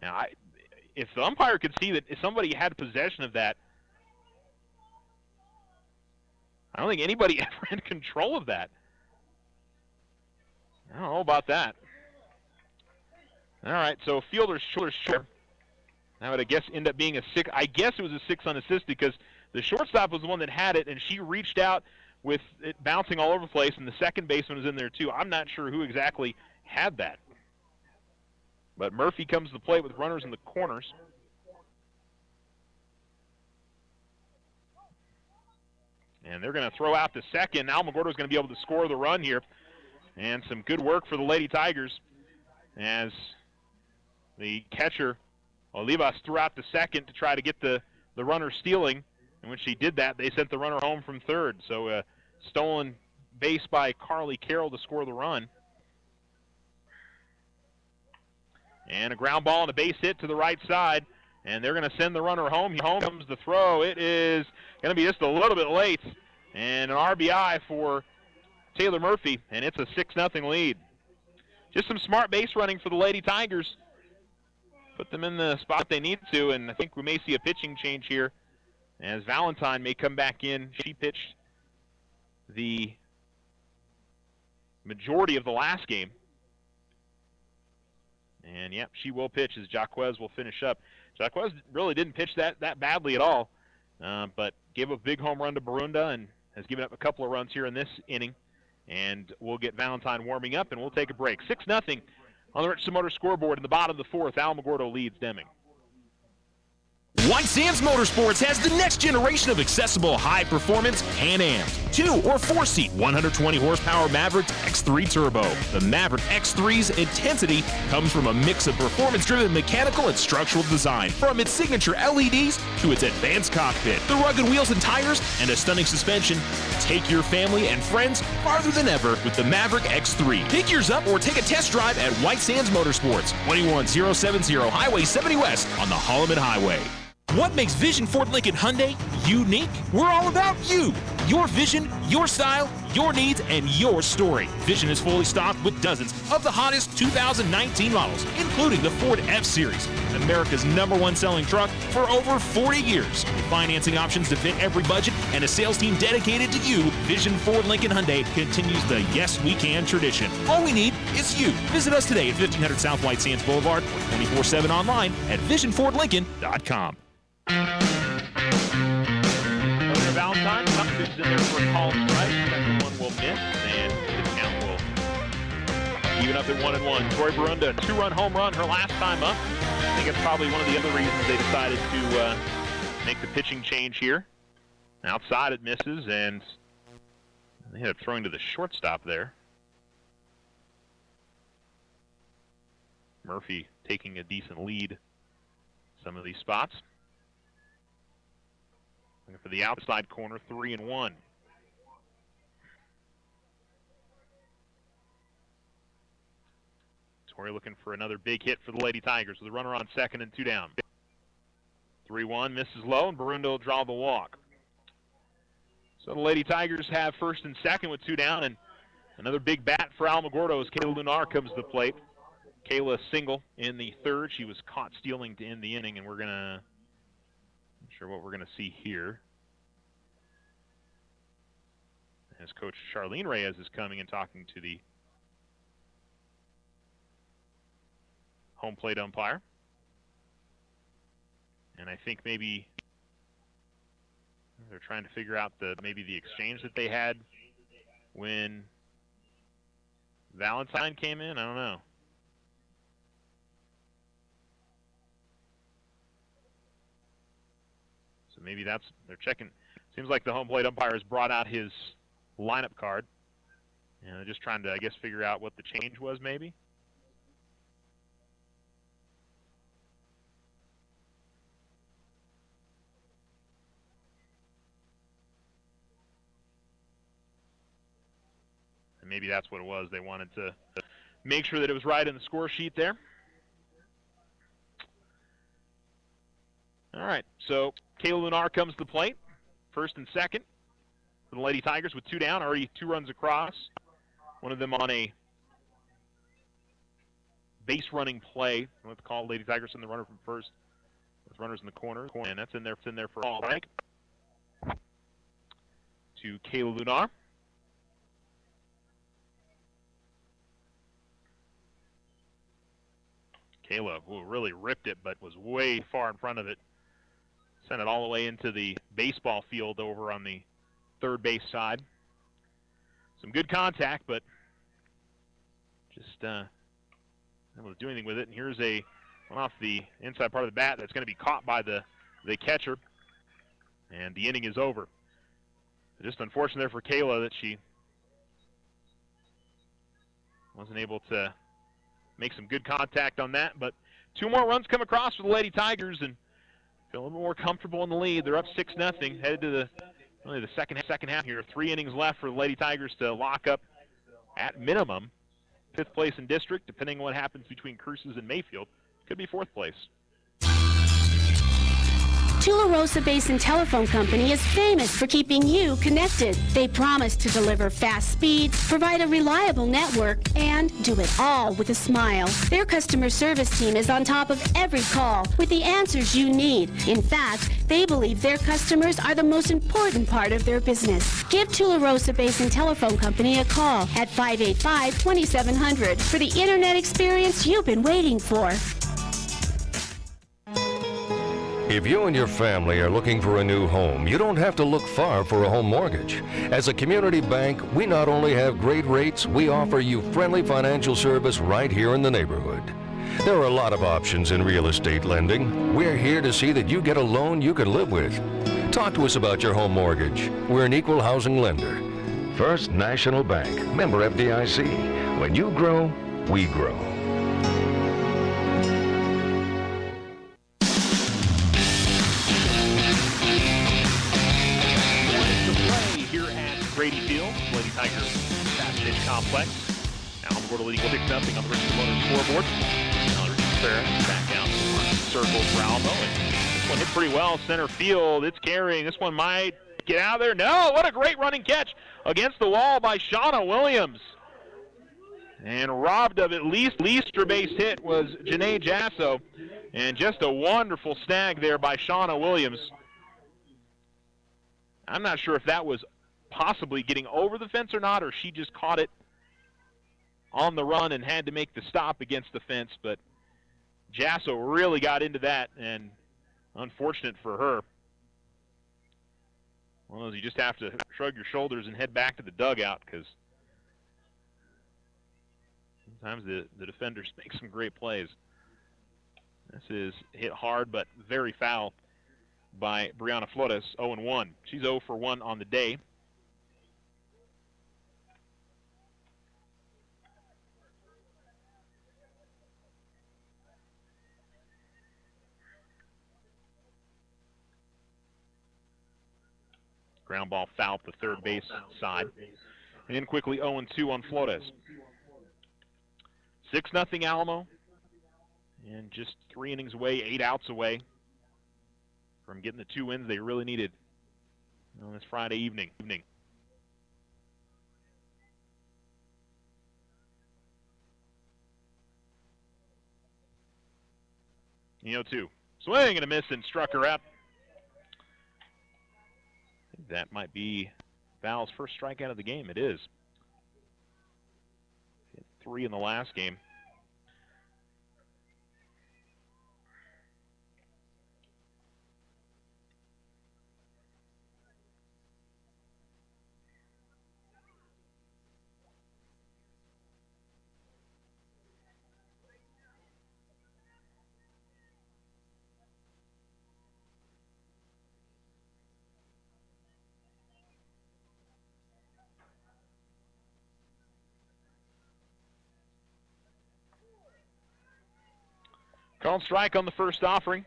Now, if the umpire could see that if somebody had possession of that, I don't think anybody ever had control of that. I don't know about that. All right, so fielder's short. That would, I guess, end up being a 6. I guess it was a 6 unassisted because the shortstop was the one that had it, and she reached out with it bouncing all over the place, and the second baseman was in there too. I'm not sure who exactly had that. But Murphy comes to the plate with runners in the corners. And they're going to throw out to second. Alamogordo is going to be able to score the run here. And some good work for the Lady Tigers as the catcher, Olivas, threw out to second to try to get the runner stealing. And when she did that, they sent the runner home from third. So a stolen base by Carly Carroll to score the run. And a ground ball and a base hit to the right side. And they're going to send the runner home. Home comes the throw. It is going to be just a little bit late. And an RBI for Taylor Murphy. And it's a 6-0 lead. Just some smart base running for the Lady Tigers. Put them in the spot they need to. And I think we may see a pitching change here as Valentine may come back in. She pitched the majority of the last game. And, yep, she will pitch as Jaquez will finish up. Jaquez really didn't pitch that badly at all, but gave a big home run to Barunda and has given up a couple of runs here in this inning. And we'll get Valentine warming up, and we'll take a break. 6-0 on the Richardson Motor scoreboard in the bottom of the fourth. Alamogordo leads Deming. White Sands Motorsports has the next generation of accessible high-performance Can-Ams. 2- or 4-seat, 120-horsepower Maverick X3 Turbo. The Maverick X3's intensity comes from a mix of performance-driven mechanical and structural design. From its signature LEDs to its advanced cockpit, the rugged wheels and tires, and a stunning suspension, take your family and friends farther than ever with the Maverick X3. Pick yours up or take a test drive at White Sands Motorsports, 21070 Highway 70 West on the Holloman Highway. What makes Vision Ford Lincoln Hyundai unique? We're all about you. Your vision, your style, your needs, and your story. Vision is fully stocked with dozens of the hottest 2019 models, including the Ford F-Series, America's #1 selling truck for over 40 years. With financing options to fit every budget and a sales team dedicated to you, Vision Ford Lincoln Hyundai continues the Yes We Can tradition. All we need is you. Visit us today at 1500 South White Sands Boulevard or 24/7 online at visionfordlincoln.com. Valentine comes in there for a call strike. Second one will miss, and the count will even up at 1-1. Tori Barunda, a 2-run home run her last time up. I think it's probably one of the other reasons they decided to make the pitching change here. Outside it misses, and they ended up throwing to the shortstop there. Murphy taking a decent lead some of these spots. Looking for the outside corner, 3-1. Torrey looking for another big hit for the Lady Tigers with a runner on second and 2 down. 3-1, misses low, and Barunda will draw the walk. So the Lady Tigers have first and second with 2 down, and another big bat for Alamogordo as Kayla Lunar comes to the plate. Kayla single in the third. She was caught stealing to end the inning, and we're going to... Sure what we're going to see here as Coach Charlene Reyes is coming and talking to the home plate umpire. And I think maybe they're trying to figure out maybe the exchange that they had when Valentine came in. I don't know. So maybe they're checking. Seems like the home plate umpire has brought out his lineup card. And they're just trying to, I guess, figure out what the change was maybe. And maybe that's what it was. They wanted to make sure that it was right in the score sheet there. All right, so Kayla Lunar comes to the plate, first and second for the Lady Tigers with 2 down, already 2 runs across. One of them on a base running play. Let's call Lady Tigers in the runner from first. With runners in the corner, and that's in there for all right. To Kayla Lunar. Kayla, who really ripped it, but was way far in front of it. Sent it all the way into the baseball field over on the third base side. Some good contact, but just able to do anything with it. And here's one off the inside part of the bat that's going to be caught by the catcher. And the inning is over. Just unfortunate there for Kayla that she wasn't able to make some good contact on that. But 2 more runs come across for the Lady Tigers and feel a little more comfortable in the lead. They're up 6-0, headed to the second half here. 3 innings left for the Lady Tigers to lock up at minimum 5th place in district, depending on what happens between Cruces and Mayfield. Could be 4th place. Tularosa Basin Telephone Company is famous for keeping you connected. They promise to deliver fast speeds, provide a reliable network, and do it all with a smile. Their customer service team is on top of every call with the answers you need. In fact, they believe their customers are the most important part of their business. Give Tularosa Basin Telephone Company a call at 585-2700 for the internet experience you've been waiting for. If you and your family are looking for a new home, you don't have to look far for a home mortgage. As a community bank, we not only have great rates, we offer you friendly financial service right here in the neighborhood. There are a lot of options in real estate lending. We're here to see that you get a loan you can live with. Talk to us about your home mortgage. We're an equal housing lender. First National Bank, member FDIC. When you grow, we grow. Grady Field, Lady Tiger Fast Pitch Complex. Alamogordo leading 6-0 on the Richmond Motors scoreboard. Now Richard Ferris back out circle for Alamo. And this one hit pretty well center field. It's carrying. This one might get out of there. No, what a great running catch against the wall by Shauna Williams. And robbed of at least her base hit was Janae Jasso. And just a wonderful snag there by Shauna Williams. I'm not sure if that was possibly getting over the fence or not, or she just caught it on the run and had to make the stop against the fence, but Jasso really got into that, and unfortunate for her. Well, you just have to shrug your shoulders and head back to the dugout, because sometimes the defenders make some great plays. This is hit hard but very foul by Brianna Flores, 0-1. She's 0 for 1 on the day. Ground ball foul to third base side. And quickly 0-2 on Flores. 6-0 Alamo. And just 3 innings away, 8 outs away from getting the 2 wins they really needed on this Friday evening. 2. Swing and a miss and struck her up. That might be Val's first strikeout of the game. It is. Hit 3 in the last game. Called strike on the first offering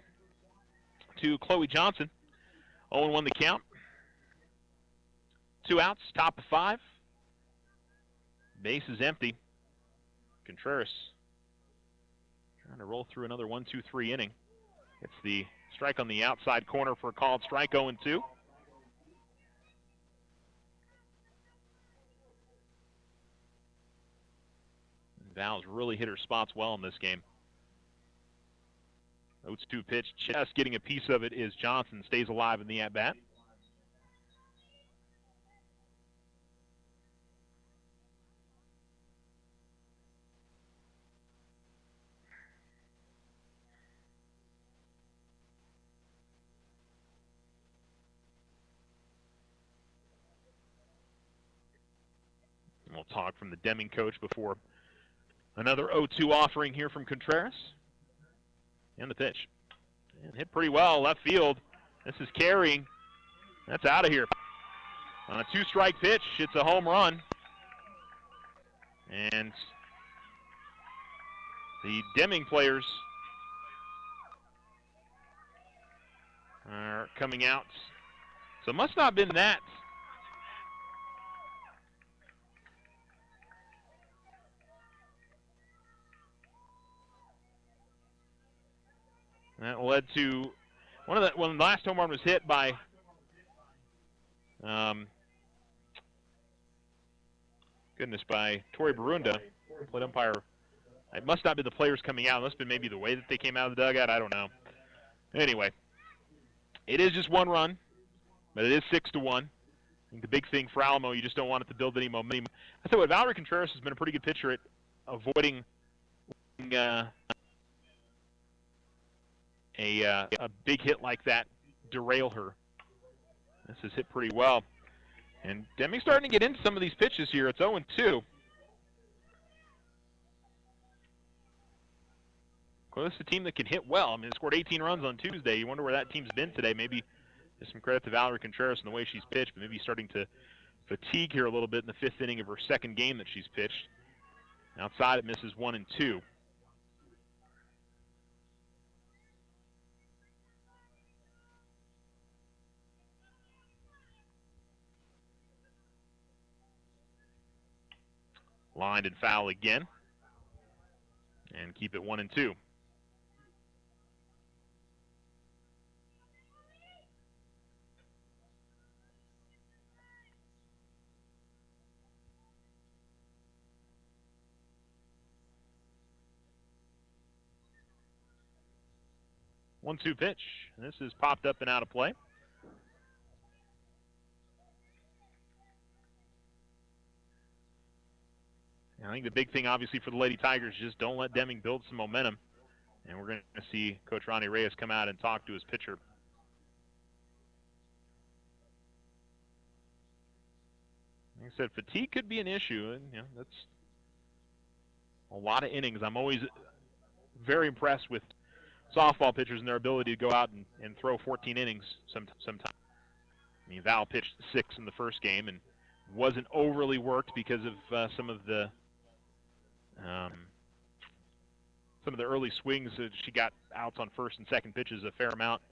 to Chloe Johnson. 0-1 the count. 2 outs, top of 5. Base is empty. Contreras trying to roll through another 1-2-3 inning. It's the strike on the outside corner for a called strike, 0-2. Val's really hit her spots well in this game. 0-2 pitch, just getting a piece of it is Johnson, stays alive in the at-bat. And we'll talk from the Deming coach before another 0-2 offering here from Contreras. And the pitch. And hit pretty well, left field. This is carrying. That's out of here. On a 2-strike pitch, it's a home run. And the Deming players are coming out. So it must not have been that. That led to when the last home run was hit by by Tori Barunda, plate umpire. It must not be the players coming out. It must have been maybe the way that they came out of the dugout. I don't know. Anyway, it is just one run, but it is 6-1. I think the big thing for Alamo, you just don't want it to build any momentum. I tell you what, Valerie Contreras has been a pretty good pitcher at avoiding a big hit like that derail her. This is hit pretty well. And Deming's starting to get into some of these pitches here. It's 0-2. Well, this is a team that can hit well. I mean, it scored 18 runs on Tuesday. You wonder where that team's been today. Maybe there's some credit to Valerie Contreras and the way she's pitched, but maybe starting to fatigue here a little bit in the fifth inning of her second game that she's pitched. Outside, it misses 1-2. Lined and foul again. And keep it 1-2. One-two pitch. This is popped up and out of play. I think the big thing, obviously, for the Lady Tigers is just don't let Deming build some momentum. And we're going to see Coach Ronnie Reyes come out and talk to his pitcher. Like I said, fatigue could be an issue. And, that's a lot of innings. I'm always very impressed with softball pitchers and their ability to go out and throw 14 innings sometime. I mean, Val pitched 6 in the first game and wasn't overly worked because of some of the early swings that she got outs on first and second pitches a fair amount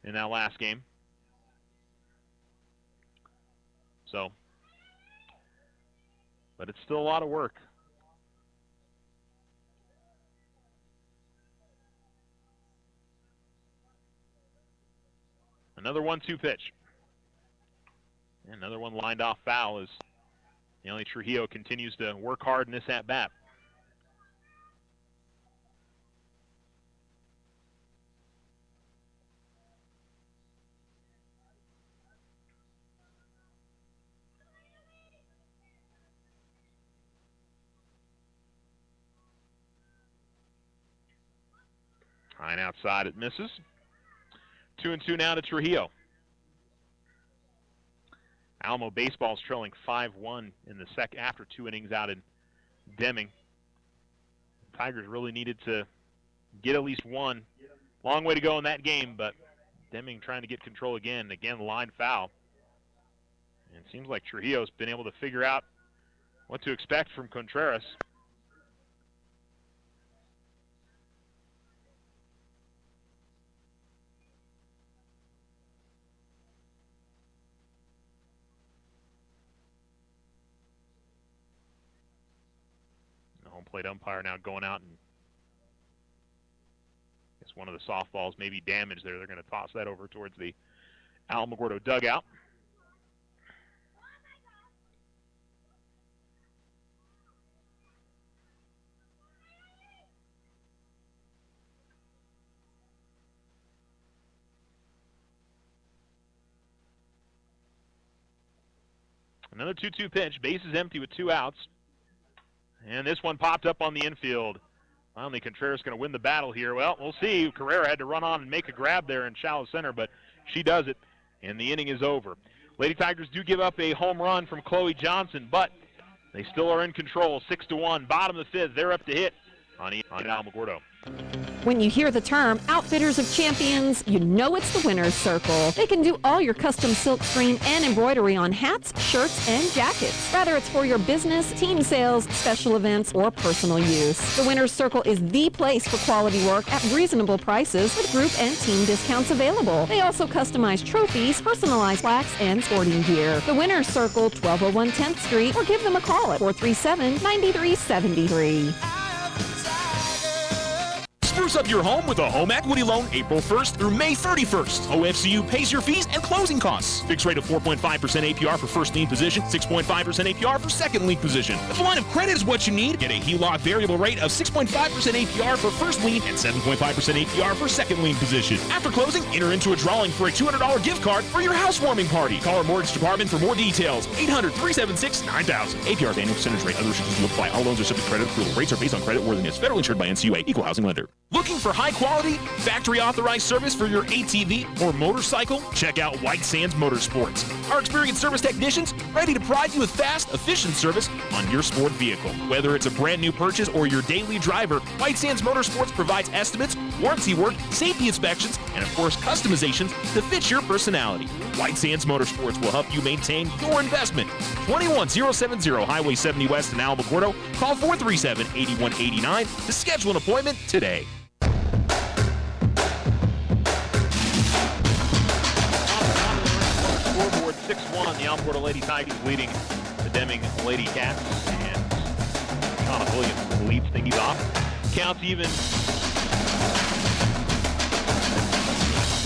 in that last game. So, but it's still a lot of work. Another 1-2 pitch. Another one lined off foul as Nelly Trujillo continues to work hard in this at-bat. High and outside, it misses. 2-2 now to Trujillo. Alamo baseball's trailing 5-1 in the after 2 innings out in Deming. The Tigers really needed to get at least one. Long way to go in that game, but Deming trying to get control again. Again, line foul. And it seems like Trujillo's been able to figure out what to expect from Contreras. Home plate umpire now going out, and I guess one of the softballs may be damaged there. They're going to toss that over towards the Alamogordo dugout. Another 2-2 pitch. Base is empty with 2 outs. And this one popped up on the infield. Finally, Contreras going to win the battle here. Well, we'll see. Carrera had to run on and make a grab there in shallow center, but she does it, and the inning is over. Lady Tigers do give up a home run from Chloe Johnson, but they still are in control, 6-1. Bottom of the 5th, they're up to hit on Alamogordo. When you hear the term Outfitters of Champions, you know it's the Winner's Circle. They can do all your custom silk screen and embroidery on hats, shirts, and jackets. Whether it's for your business, team sales, special events, or personal use. The Winner's Circle is the place for quality work at reasonable prices with group and team discounts available. They also customize trophies, personalized plaques, and sporting gear. The Winner's Circle, 1201 10th Street, or give them a call at 437-9373. Spruce up your home with a home equity loan April 1st through May 31st. OFCU pays your fees and closing costs. Fixed rate of 4.5% APR for first lien position, 6.5% APR for second lien position. If a line of credit is what you need, get a HELOC variable rate of 6.5% APR for first lien and 7.5% APR for second lien position. After closing, enter into a drawing for a $200 gift card for your housewarming party. Call our mortgage department for more details. 800-376-9000. APR's annual percentage rate. Other restrictions will apply. All loans are subject to credit approval. Rates are based on credit worthiness. Federally insured by NCUA. Equal housing lender. Looking for high quality, factory authorized service for your ATV or motorcycle? Check out White Sands Motorsports. Our experienced service technicians ready to provide you with fast, efficient service on your sport vehicle. Whether it's a brand new purchase or your daily driver, White Sands Motorsports provides estimates, warranty work, safety inspections, and of course customizations to fit your personality. White Sands Motorsports will help you maintain your investment. 21070 Highway 70 West in Alamogordo. Call 437-8189 to schedule an appointment today. Scoreboard 6-1. The Alamogordo Lady Tigers leading the Deming Lady Cats. And Shauna Williams leads things off. Counts even.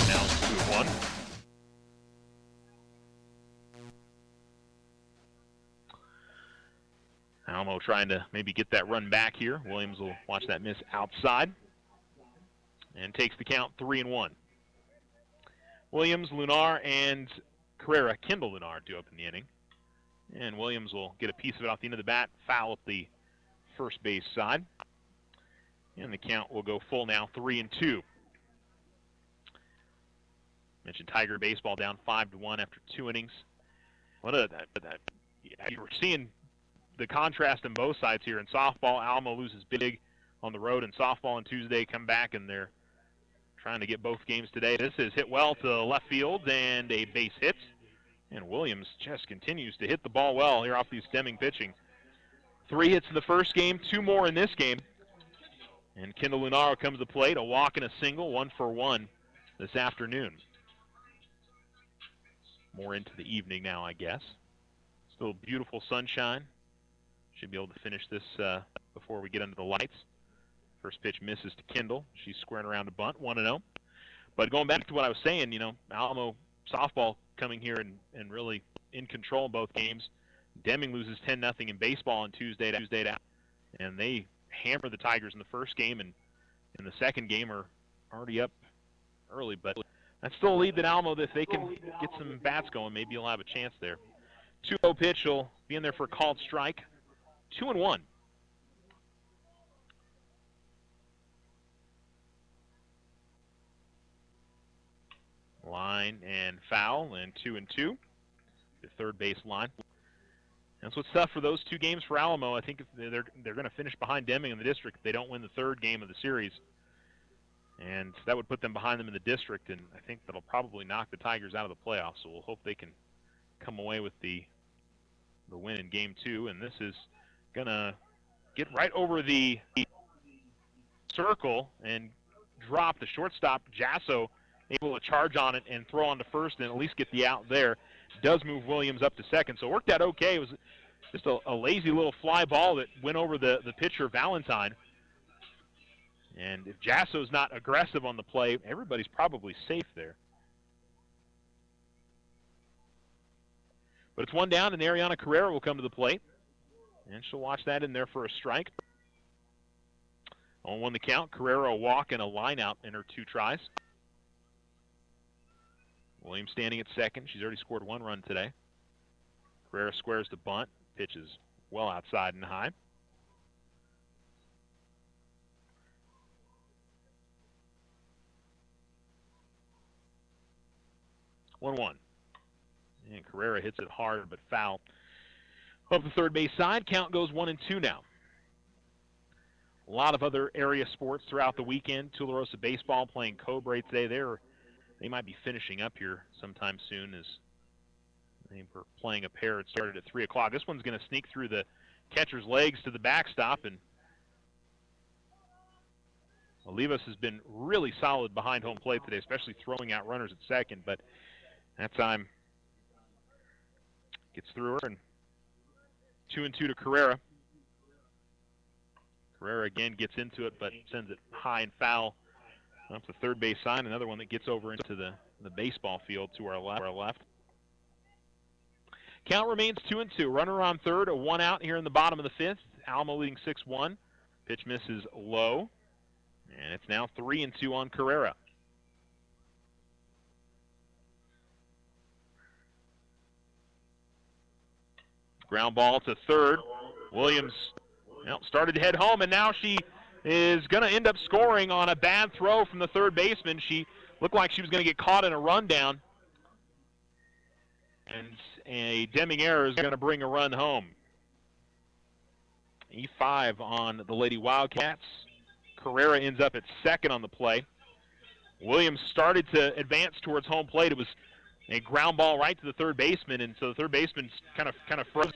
Now 2-1. Alamo trying to maybe get that run back here. Williams will watch that miss outside and takes the count 3-1. Williams, Lunar, and Carrera, Kendall Lunar to open the inning. And Williams will get a piece of it off the end of the bat, foul at the first base side. And the count will go full now, 3-2. Mentioned Tiger baseball down 5-1 after 2 innings. You were seeing the contrast in both sides here. In softball, Alamo loses big on the road. In softball on Tuesday, come back, and they're trying to get both games today. This is hit well to left field and a base hit. And Williams just continues to hit the ball well here off these Deming pitching. 3 hits in the first game, 2 more in this game. And Kendall Lunaro comes to plate, a walk and a single, 1 for 1 this afternoon. More into the evening now, I guess. Still beautiful sunshine. Should be able to finish this before we get under the lights. First pitch misses to Kendall. She's squaring around to bunt, 1-0. But going back to what I was saying, you know, Alamo softball coming here and really in control in both games. Deming loses 10-0 in baseball on Tuesday to, and they hammer the Tigers in the first game, and in the second game are already up early. But that's still a lead that Alamo, if they can get some bats going, maybe you'll have a chance there. 2-0 pitch will be in there for a called strike. 2-1. Line and foul, and 2-2. The third base line. That's what's tough for those 2 games for Alamo. I think if they're going to finish behind Deming in the district if they don't win the third game of the series. And that would put them behind them in the district, and I think that'll probably knock the Tigers out of the playoffs. So we'll hope they can come away with the win in game 2. And this is going to get right over the circle and drop the shortstop. Jasso able to charge on it and throw on to first and at least get the out there. Does move Williams up to second, so it worked out okay. It was just a lazy little fly ball that went over the pitcher, Valentine. And if Jasso's not aggressive on the play, everybody's probably safe there. But it's 1 down, and Ariana Carrera will come to the plate. And she'll watch that in there for a strike. 0-1 the count. Carrera a walk and a line out in her 2 tries. Williams standing at second. She's already scored 1 run today. Carrera squares to bunt. Pitches well outside and high. One. And Carrera hits it hard but foul. Up the third base side, count goes 1-2 now. A lot of other area sports throughout the weekend. Tularosa baseball playing Cobrae today. They might be finishing up here sometime soon as they were playing a pair. It started at 3 o'clock. This one's going to sneak through the catcher's legs to the backstop, and Olivas has been really solid behind home plate today, especially throwing out runners at second, but that time gets through her, and 2-2 to Carrera. Carrera again gets into it, but sends it high and foul up the third base sign. Another one that gets over into the baseball field to our left. Count remains 2-2. Runner on third, a one out here in the bottom of the fifth. Alamo leading 6-1. Pitch misses low. And it's now 3-2 on Carrera. Ground ball to third. Williams started to head home, and now she is going to end up scoring on a bad throw from the third baseman. She looked like she was going to get caught in a rundown. And a Deming error is going to bring a run home. E5 on the Lady Wildcats. Carrera ends up at second on the play. Williams started to advance towards home plate. It was a ground ball right to the third baseman, and so the third baseman kind of froze.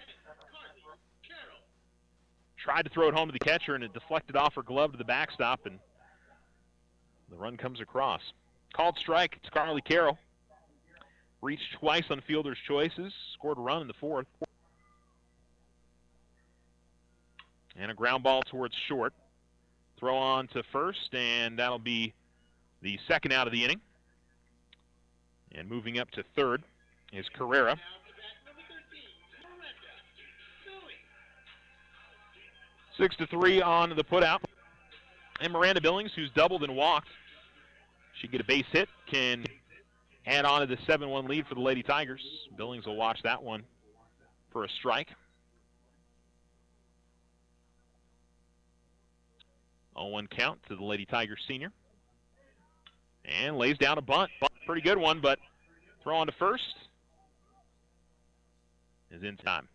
Tried to throw it home to the catcher, and it deflected off her glove to the backstop, and the run comes across. Called strike. It's Carly Carroll. Reached twice on fielder's choices. Scored a run in the fourth. And a ground ball towards short. Throw on to first, and that'll be the second out of the inning. And moving up to third is Carrera. 6-3 on the putout. And Miranda Billings, who's doubled and walked, she get a base hit, can add on to the 7-1 lead for the Lady Tigers. Billings will watch that one for a strike. 0-1 count to the Lady Tigers senior. And lays down a bunt. Pretty good one, but throw on to first is in time.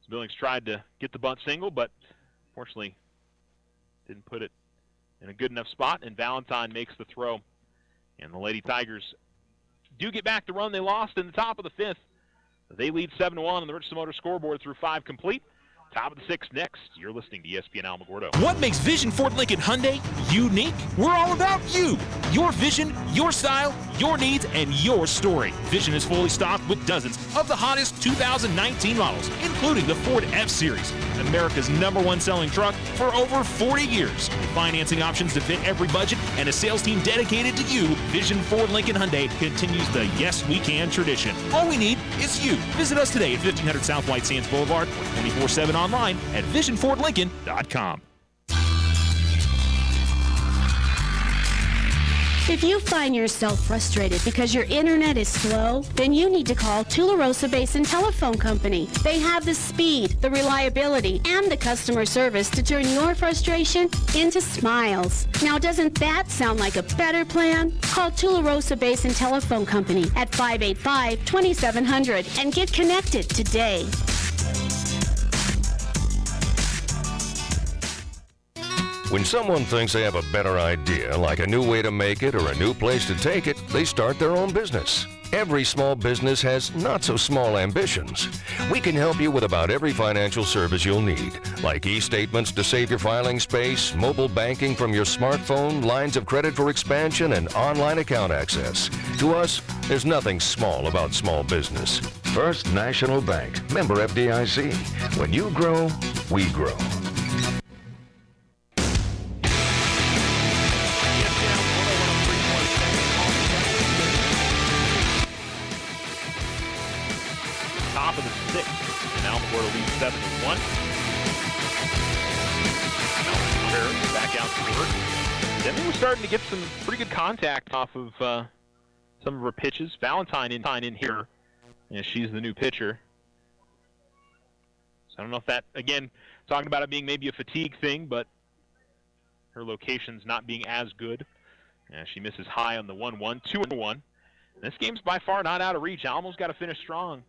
So Billings tried to get the bunt single, but fortunately didn't put it in a good enough spot, and Valentine makes the throw. And the Lady Tigers do get back the run they lost in the top of the fifth. They lead 7-1 on the Richardson Motor scoreboard through 5 complete. Top of the sixth next. You're listening to ESPN Alamogordo. What makes Vision Ford Lincoln Hyundai unique? We're all about you. Your vision, your style, your needs, and your story. Vision is fully stocked with dozens of the hottest 2019 models, including the Ford F-Series, America's #1 selling truck for over 40 years. With financing options to fit every budget and a sales team dedicated to you, Vision Ford Lincoln Hyundai continues the Yes We Can tradition. All we need is you. Visit us today at 1500 South White Sands Boulevard or 24/7 online at visionfordlincoln.com. If you find yourself frustrated because your internet is slow, then you need to call Tularosa Basin Telephone Company. They have the speed, the reliability, and the customer service to turn your frustration into smiles. Now, doesn't that sound like a better plan? Call Tularosa Basin Telephone Company at 585-2700 and get connected today. When someone thinks they have a better idea, like a new way to make it or a new place to take it, they start their own business. Every small business has not-so-small ambitions. We can help you with about every financial service you'll need, like e-statements to save your filing space, mobile banking from your smartphone, lines of credit for expansion, and online account access. To us, there's nothing small about small business. First National Bank, member FDIC. When you grow, we grow. Top of the sixth, and Alamogordo leads 7-1. Back out to work. Deming was starting to get some pretty good contact off of some of her pitches. Valentine in here, and she's the new pitcher. So I don't know if that, again, talking about it being maybe a fatigue thing, but her location's not being as good. She misses high on the 1-1, 2-1. This game's by far not out of reach. Alamo's got to finish strong.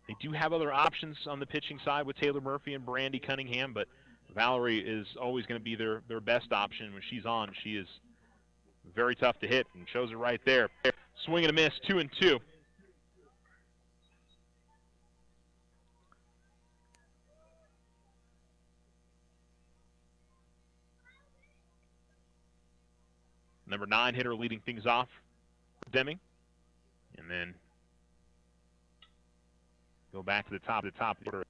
They do have other options on the pitching side with Taylor Murphy and Brandy Cunningham, but Valerie is always going to be their best option. When she's on, she is very tough to hit, and shows it right there. Swing and a miss, 2-2. Number 9 hitter leading things off for Deming. And then go back to the top order.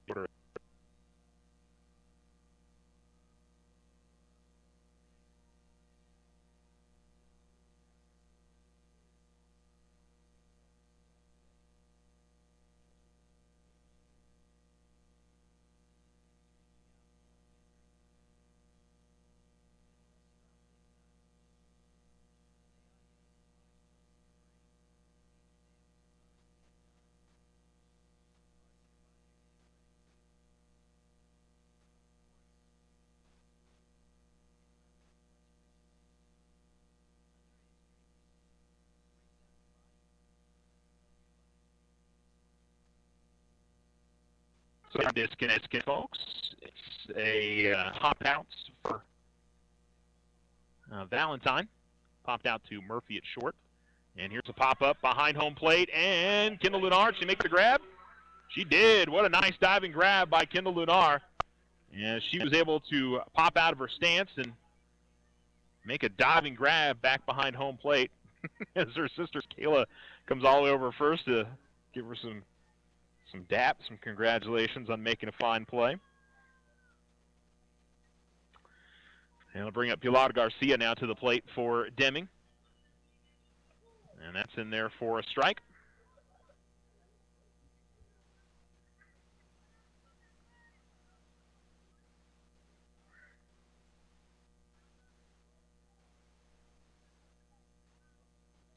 So disconnect, folks. It's a hop out for Valentine. Popped out to Murphy at short. And here's a pop-up behind home plate. And Kendall Lunar, she make the grab? She did. What a nice diving grab by Kendall Lunar. And she was able to pop out of her stance and make a diving grab back behind home plate as her sister Kayla comes all the way over first to give her some daps, some congratulations on making a fine play. And I'll bring up Pilar Garcia now to the plate for Deming. And that's in there for a strike.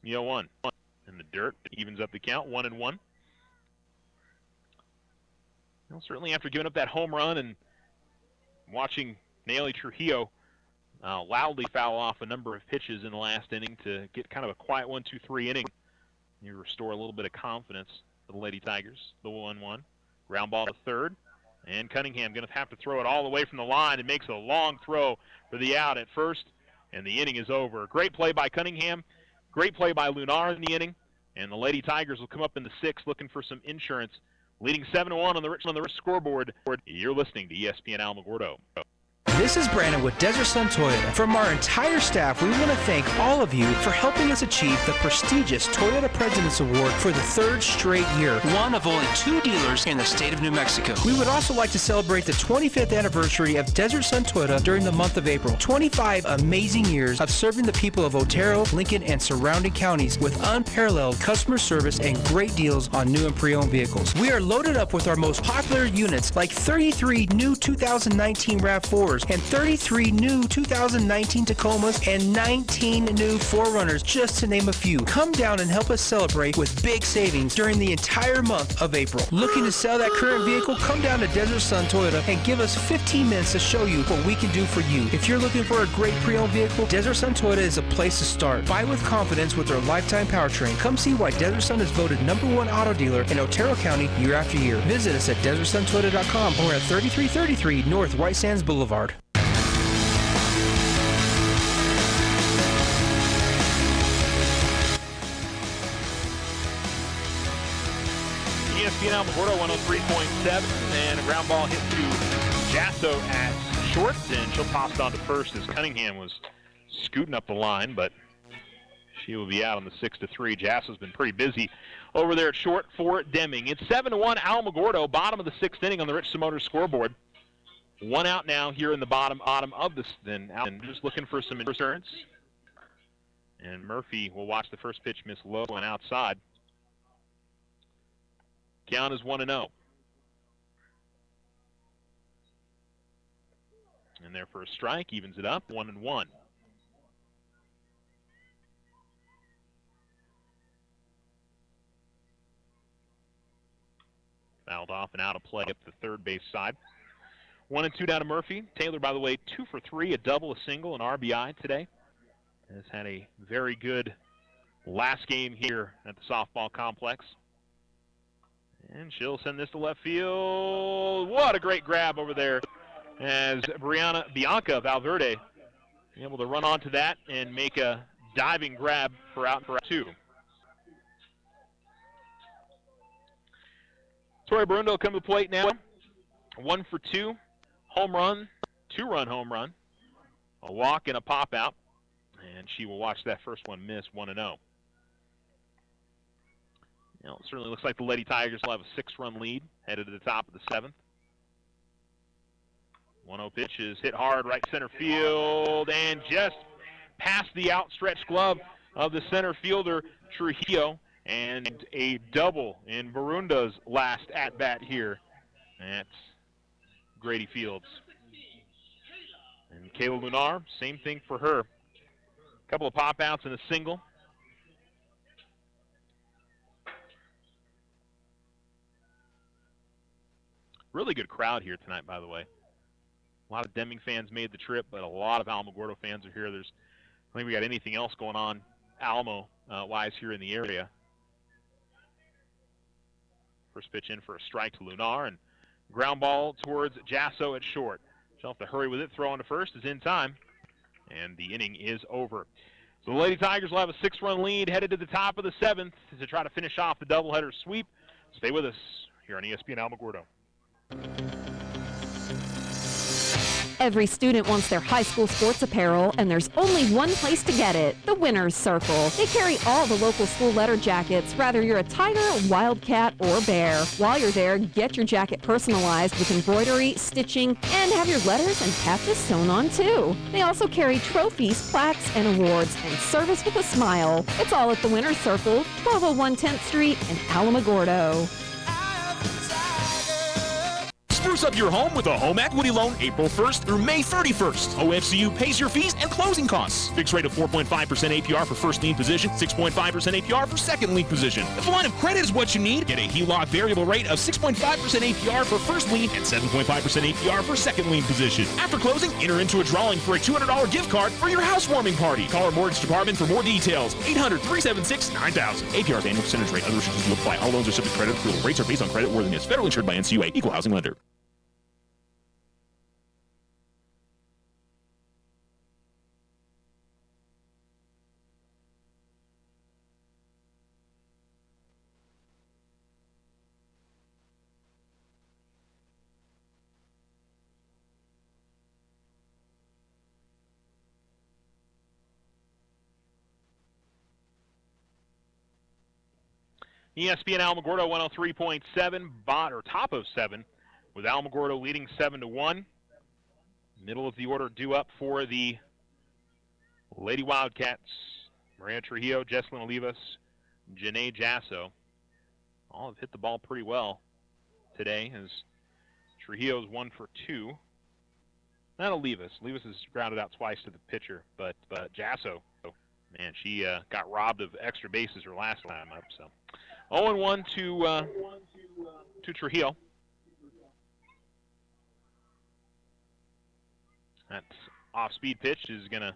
The 0-1 in the dirt evens up the count, 1-1. Well, certainly after giving up that home run and watching Naomi Trujillo loudly foul off a number of pitches in the last inning to get kind of a quiet 1-2-3 inning, you restore a little bit of confidence for the Lady Tigers. The 1-1. Ground ball to third. And Cunningham going to have to throw it all the way from the line and makes a long throw for the out at first. And the inning is over. Great play by Cunningham. Great play by Lunar in the inning. And the Lady Tigers will come up in the sixth looking for some insurance. Leading 7-1 on the Richmond scoreboard. You're listening to ESPN Alamogordo. This is Brandon with Desert Sun Toyota. From our entire staff, we want to thank all of you for helping us achieve the prestigious Toyota President's Award for the third straight year. One of only 2 dealers in the state of New Mexico. We would also like to celebrate the 25th anniversary of Desert Sun Toyota during the month of April. 25 amazing years of serving the people of Otero, Lincoln, and surrounding counties with unparalleled customer service and great deals on new and pre-owned vehicles. We are loaded up with our most popular units like 33 new 2019 RAV4s and 33 new 2019 Tacomas and 19 new 4Runners, just to name a few. Come down and help us celebrate with big savings during the entire month of April. Looking to sell that current vehicle? Come down to Desert Sun Toyota and give us 15 minutes to show you what we can do for you. If you're looking for a great pre-owned vehicle, Desert Sun Toyota is a place to start. Buy with confidence with their lifetime powertrain. Come see why Desert Sun is voted #1 auto dealer in Otero County year after year. Visit us at DesertSunToyota.com or at 3333 North White Sands Boulevard. ESPN Alamogordo 103.7, and a ground ball hit to Jasso at short, and she'll toss it on to first as Cunningham was scooting up the line, but she will be out on the 6-3. Jasso's been pretty busy over there at short for Deming. It's 7-1 Alamogordo, bottom of the 6th inning on the Richardson Motors scoreboard. One out now here in the bottom of this, then and just looking for some insurance. And Murphy will watch the first pitch miss low and outside. Count is 1-0. And there for a strike, evens it up, 1-1. Fouled off and out of play up the third base side. 1-2 down to Murphy. Taylor, by the way, 2 for 3, a double, a single, an RBI today. Has had a very good last game here at the softball complex. And she'll send this to left field. What a great grab over there as Bianca Valverde able to run onto that and make a diving grab for out 2. Tori Barundo will come to the plate now. 1 for 2. Home run, 2-run home run. A walk and a pop out. And she will watch that first one miss, 1-0. It certainly looks like the Lady Tigers will have a 6-run lead headed to the top of the 7th. 1-0 pitch is hit hard right center field and just past the outstretched glove of the center fielder Trujillo, and a double in Barunda's last at-bat here at Grady Fields. And Kayla Lunar, same thing for her. A couple of pop-outs and a single. Really good crowd here tonight, by the way. A lot of Deming fans made the trip, but a lot of Alamogordo fans are here. I don't think we got anything else going on Alamo-wise here in the area. First pitch in for a strike to Lunar, and Ground ball towards Jasso at short. She'll have to hurry with it. Throw on to first is in time, and the inning is over. So the Lady Tigers will have a 6-run lead headed to the top of the 7th to try to finish off the doubleheader sweep. Stay with us here on ESPN Alamogordo. Every student wants their high school sports apparel, and there's only one place to get it, the Winner's Circle. They carry all the local school letter jackets, whether you're a Tiger, Wildcat, or Bear. While you're there, get your jacket personalized with embroidery, stitching, and have your letters and patches sewn on too. They also carry trophies, plaques, and awards, and service with a smile. It's all at the Winner's Circle, 1201 10th Street in Alamogordo. Spruce up your home with a home equity loan April 1st through May 31st. OFCU pays your fees and closing costs. Fixed rate of 4.5% APR for first lien position, 6.5% APR for second lien position. If a line of credit is what you need, get a HELOC variable rate of 6.5% APR for first lien and 7.5% APR for second lien position. After closing, enter into a drawing for a $200 gift card for your housewarming party. Call our mortgage department for more details. 800-376-9000. APR's annual percentage rate. Other restrictions will apply. All loans are subject to credit approval. Rates are based on credit worthiness. Federally insured by NCUA. Equal housing lender. ESPN Alamogordo 103.7, top of 7, with Alamogordo leading 7-1. Middle of the order due up for the Lady Wildcats. Maria Trujillo, Jesslyn Olivas, Janae Jasso. All have hit the ball pretty well today, as Trujillo's 1 for 2. Not Olivas. Olivas has grounded out twice to the pitcher, but Jasso, man, she got robbed of extra bases her last time up, so. 0-1 to Trujillo. That off-speed pitch is going to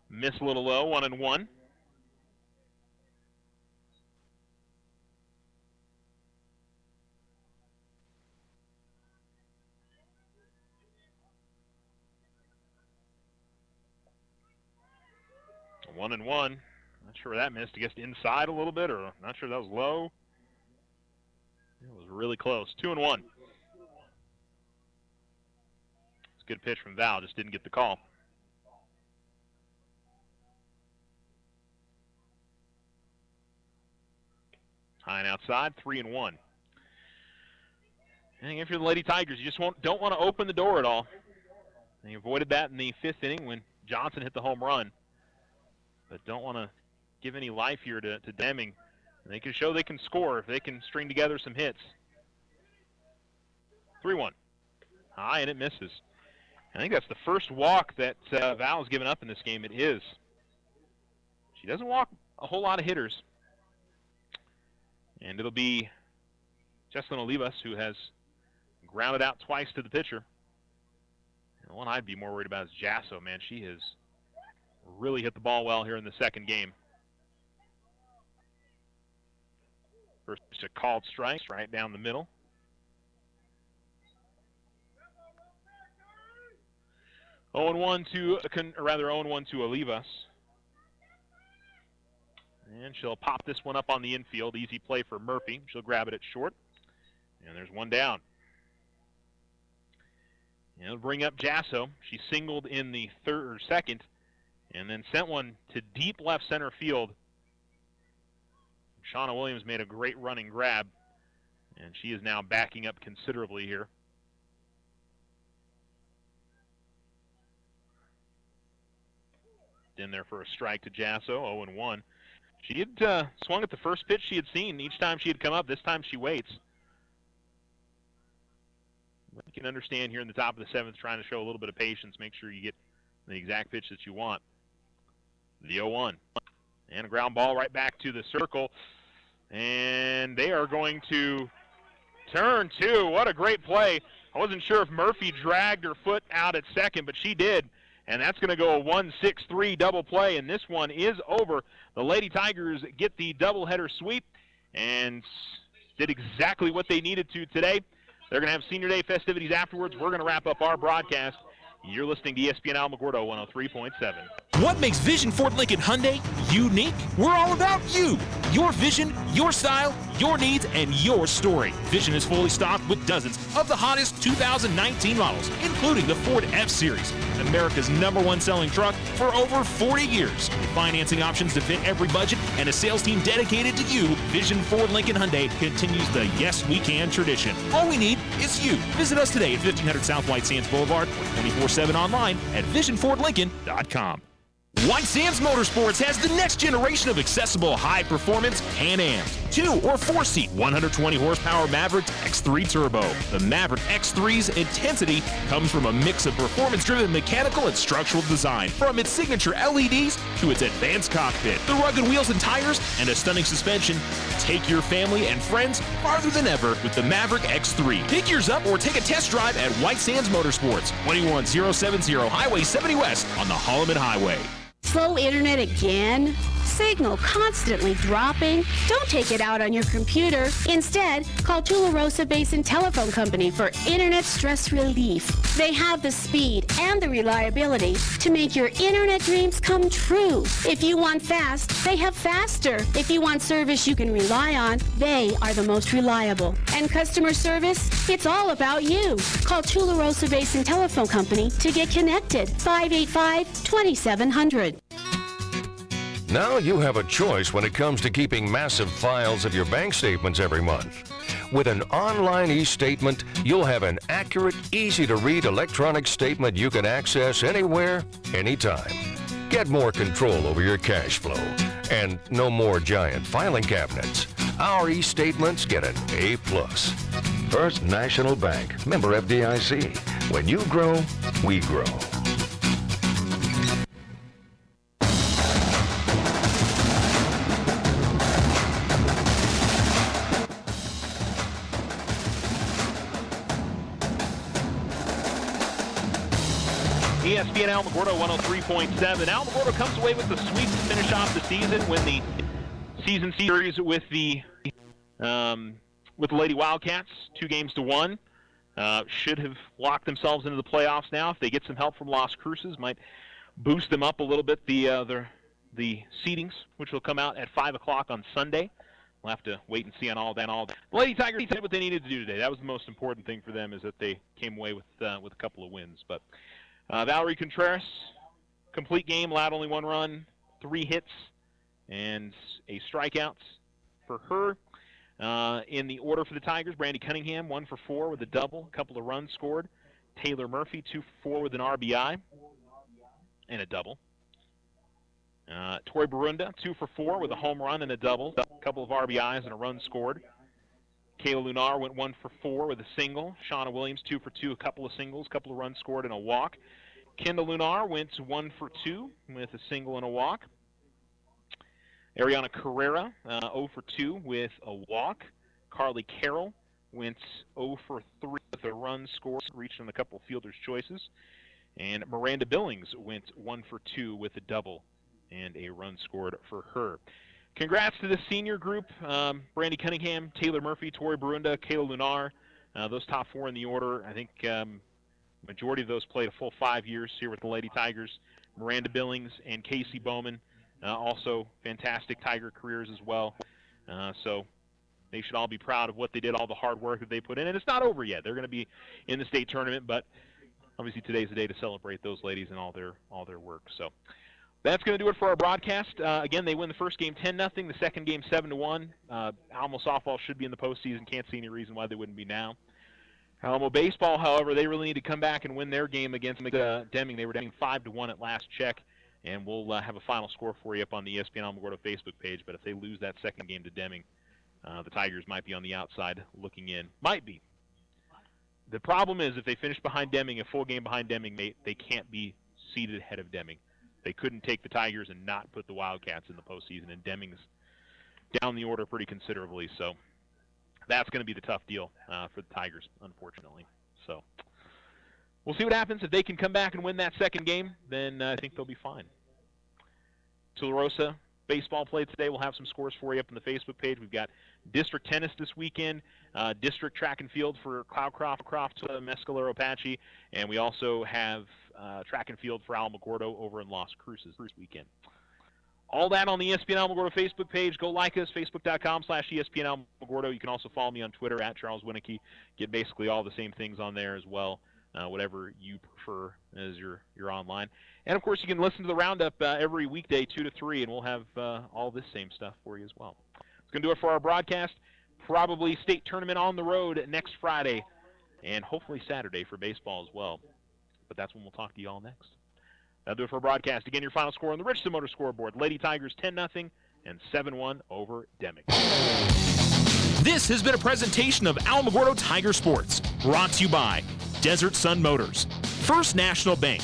miss a little low, 1-1. One and one. Not sure where that missed. I guess inside a little bit, or not sure that was low. It was really close. 2-1. It's a good pitch from Val. Just didn't get the call. High and outside. 3-1. And if you're the Lady Tigers, you just don't want to open the door at all. And you avoided that in the 5th inning when Johnson hit the home run. But don't want to give any life here to Deming. They can show they can score if they can string together some hits. 3-1. High, and it misses. I think that's the first walk that Val has given up in this game. It is. She doesn't walk a whole lot of hitters. And it'll be Jesslyn Olivas, who has grounded out twice to the pitcher. And the one I'd be more worried about is Jasso, man. She has really hit the ball well here in the second game. First a called strike right down the middle. Oh, 0-1 to Olivas. And she'll pop this one up on the infield. Easy play for Murphy. She'll grab it at short. And there's one down. And it'll bring up Jasso. She singled in the second, and then sent one to deep left center field. Shauna Williams made a great running grab, and she is now backing up considerably here. In there for a strike to Jasso, 0-1. She had swung at the first pitch she had seen. Each time she had come up, this time she waits. But you can understand here in the top of the 7th, trying to show a little bit of patience, make sure you get the exact pitch that you want. The 0-1. And a ground ball right back to the circle. And they are going to turn two. What a great play. I wasn't sure if Murphy dragged her foot out at second, but she did. And that's going to go a 1-6-3 double play, and this one is over. The Lady Tigers get the doubleheader sweep and did exactly what they needed to today. They're going to have Senior Day festivities afterwards. We're going to wrap up our broadcast. You're listening to ESPN Alamogordo 103.7. What makes Vision Ford Lincoln Hyundai unique? We're all about you. Your vision, your style, your needs, and your story. Vision is fully stocked with dozens of the hottest 2019 models, including the Ford F-Series, America's #1 selling truck for over 40 years. With financing options to fit every budget and a sales team dedicated to you, Vision Ford Lincoln Hyundai continues the Yes We Can tradition. All we need is you. Visit us today at 1500 South White Sands Boulevard or 24/7 online at visionfordlincoln.com. White Sands Motorsports has the next generation of accessible high-performance Can-Ams. 2- or 4-seat, 120-horsepower Maverick X3 Turbo. The Maverick X3's intensity comes from a mix of performance-driven mechanical and structural design. From its signature LEDs to its advanced cockpit, the rugged wheels and tires, and a stunning suspension, take your family and friends farther than ever with the Maverick X3. Pick yours up or take a test drive at White Sands Motorsports, 21070 Highway 70 West on the Holloman Highway. Slow internet again? Signal constantly dropping? Don't take it out on your computer. Instead, call Tularosa Basin Telephone Company for internet stress relief. They have the speed and the reliability to make your internet dreams come true. If you want fast, they have faster. If you want service you can rely on, they are the most reliable. And customer service? It's all about you. Call Tularosa Basin Telephone Company to get connected. 585-2700. Now you have a choice when it comes to keeping massive files of your bank statements every month. With an online e-statement, you'll have an accurate, easy-to-read electronic statement you can access anywhere, anytime. Get more control over your cash flow. And no more giant filing cabinets. Our e-statements get an A+. First National Bank, member FDIC. When you grow, we grow. ESPN Alamogordo 103.7. Alamogordo comes away with the sweep to finish off the season, win the season series with the Lady Wildcats, 2-1. Should have locked themselves into the playoffs now. If they get some help from Las Cruces, might boost them up a little bit. The seedings, which will come out at 5 o'clock on Sunday. We'll have to wait and see on all that. The Lady Tigers did what they needed to do today. That was the most important thing for them, is that they came away with a couple of wins. But Valerie Contreras, complete game, allowed only 1 run, 3 hits, and a strikeout for her. In the order for the Tigers, Brandy Cunningham, 1 for 4 with a double, a couple of runs scored. Taylor Murphy, 2 for 4 with an RBI and a double. Tori Barunda, 2 for 4 with a home run and a double, a couple of RBIs and a run scored. Kayla Lunar went 1 for 4 with a single. Shauna Williams, 2 for 2, a couple of singles, a couple of runs scored and a walk. Kendall Lunar went 1 for 2 with a single and a walk. Ariana Carrera, 0 for 2 with a walk. Carly Carroll went 0 for 3 with a run scored, reached on a couple of fielder's choices. And Miranda Billings went 1 for 2 with a double and a run scored for her. Congrats to the senior group, Brandy Cunningham, Taylor Murphy, Tori Barunda, Kayla Lunar. Those top 4 in the order. I think majority of those played a full 5 years here with the Lady Tigers. Miranda Billings and Casey Bowman, also fantastic Tiger careers as well. So they should all be proud of what they did, all the hard work that they put in. And it's not over yet. They're going to be in the state tournament, but obviously today's the day to celebrate those ladies and all their work. So that's going to do it for our broadcast. Again, they win the first game 10-0, the second game 7-1. Alamo softball should be in the postseason. Can't see any reason why they wouldn't be now. Alamo baseball, however, they really need to come back and win their game against Deming. They were down 5-1 at last check, and we'll have a final score for you up on the ESPN Alamogordo Facebook page. But if they lose that second game to Deming, the Tigers might be on the outside looking in. Might be. The problem is if they finish behind Deming, a full game behind Deming, they can't be seated ahead of Deming. They couldn't take the Tigers and not put the Wildcats in the postseason, and Deming's down the order pretty considerably. So that's going to be the tough deal for the Tigers, unfortunately. So we'll see what happens. If they can come back and win that second game, then I think they'll be fine. Tularosa baseball played today. We'll have some scores for you up on the Facebook page. We've got district tennis this weekend, district track and field for Cloudcroft, Mescalero, Apache, and we also have track and field for Alamogordo over in Las Cruces this weekend. All that on the ESPN Alamogordo Facebook page. Go like us, facebook.com/ESPN Alamogordo. You can also follow me on Twitter @Charles Winicky. Get basically all the same things on there as well, whatever you prefer as you're online. And, of course, you can listen to the Roundup every weekday 2 to 3, and we'll have all this same stuff for you as well. It's going to do it for our broadcast. Probably state tournament on the road next Friday and hopefully Saturday for baseball as well. But that's when we'll talk to you all next. That'll do it for our broadcast. Again, your final score on the Richardson Motor scoreboard. Lady Tigers 10-0 and 7-1 over Deming. This has been a presentation of Alamogordo Tiger Sports, brought to you by Desert Sun Motors, First National Bank,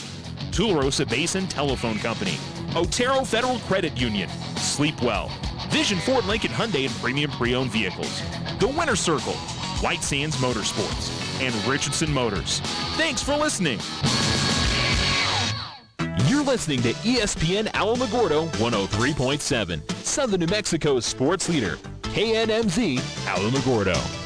Tularosa Basin Telephone Company, Otero Federal Credit Union, Sleep Well, Vision Ford Lincoln Hyundai and Premium Pre-Owned Vehicles, The Winner's Circle, White Sands Motorsports, and Richardson Motors. Thanks for listening. You're listening to ESPN Alamogordo 103.7, Southern New Mexico's sports leader, KNMZ Alamogordo.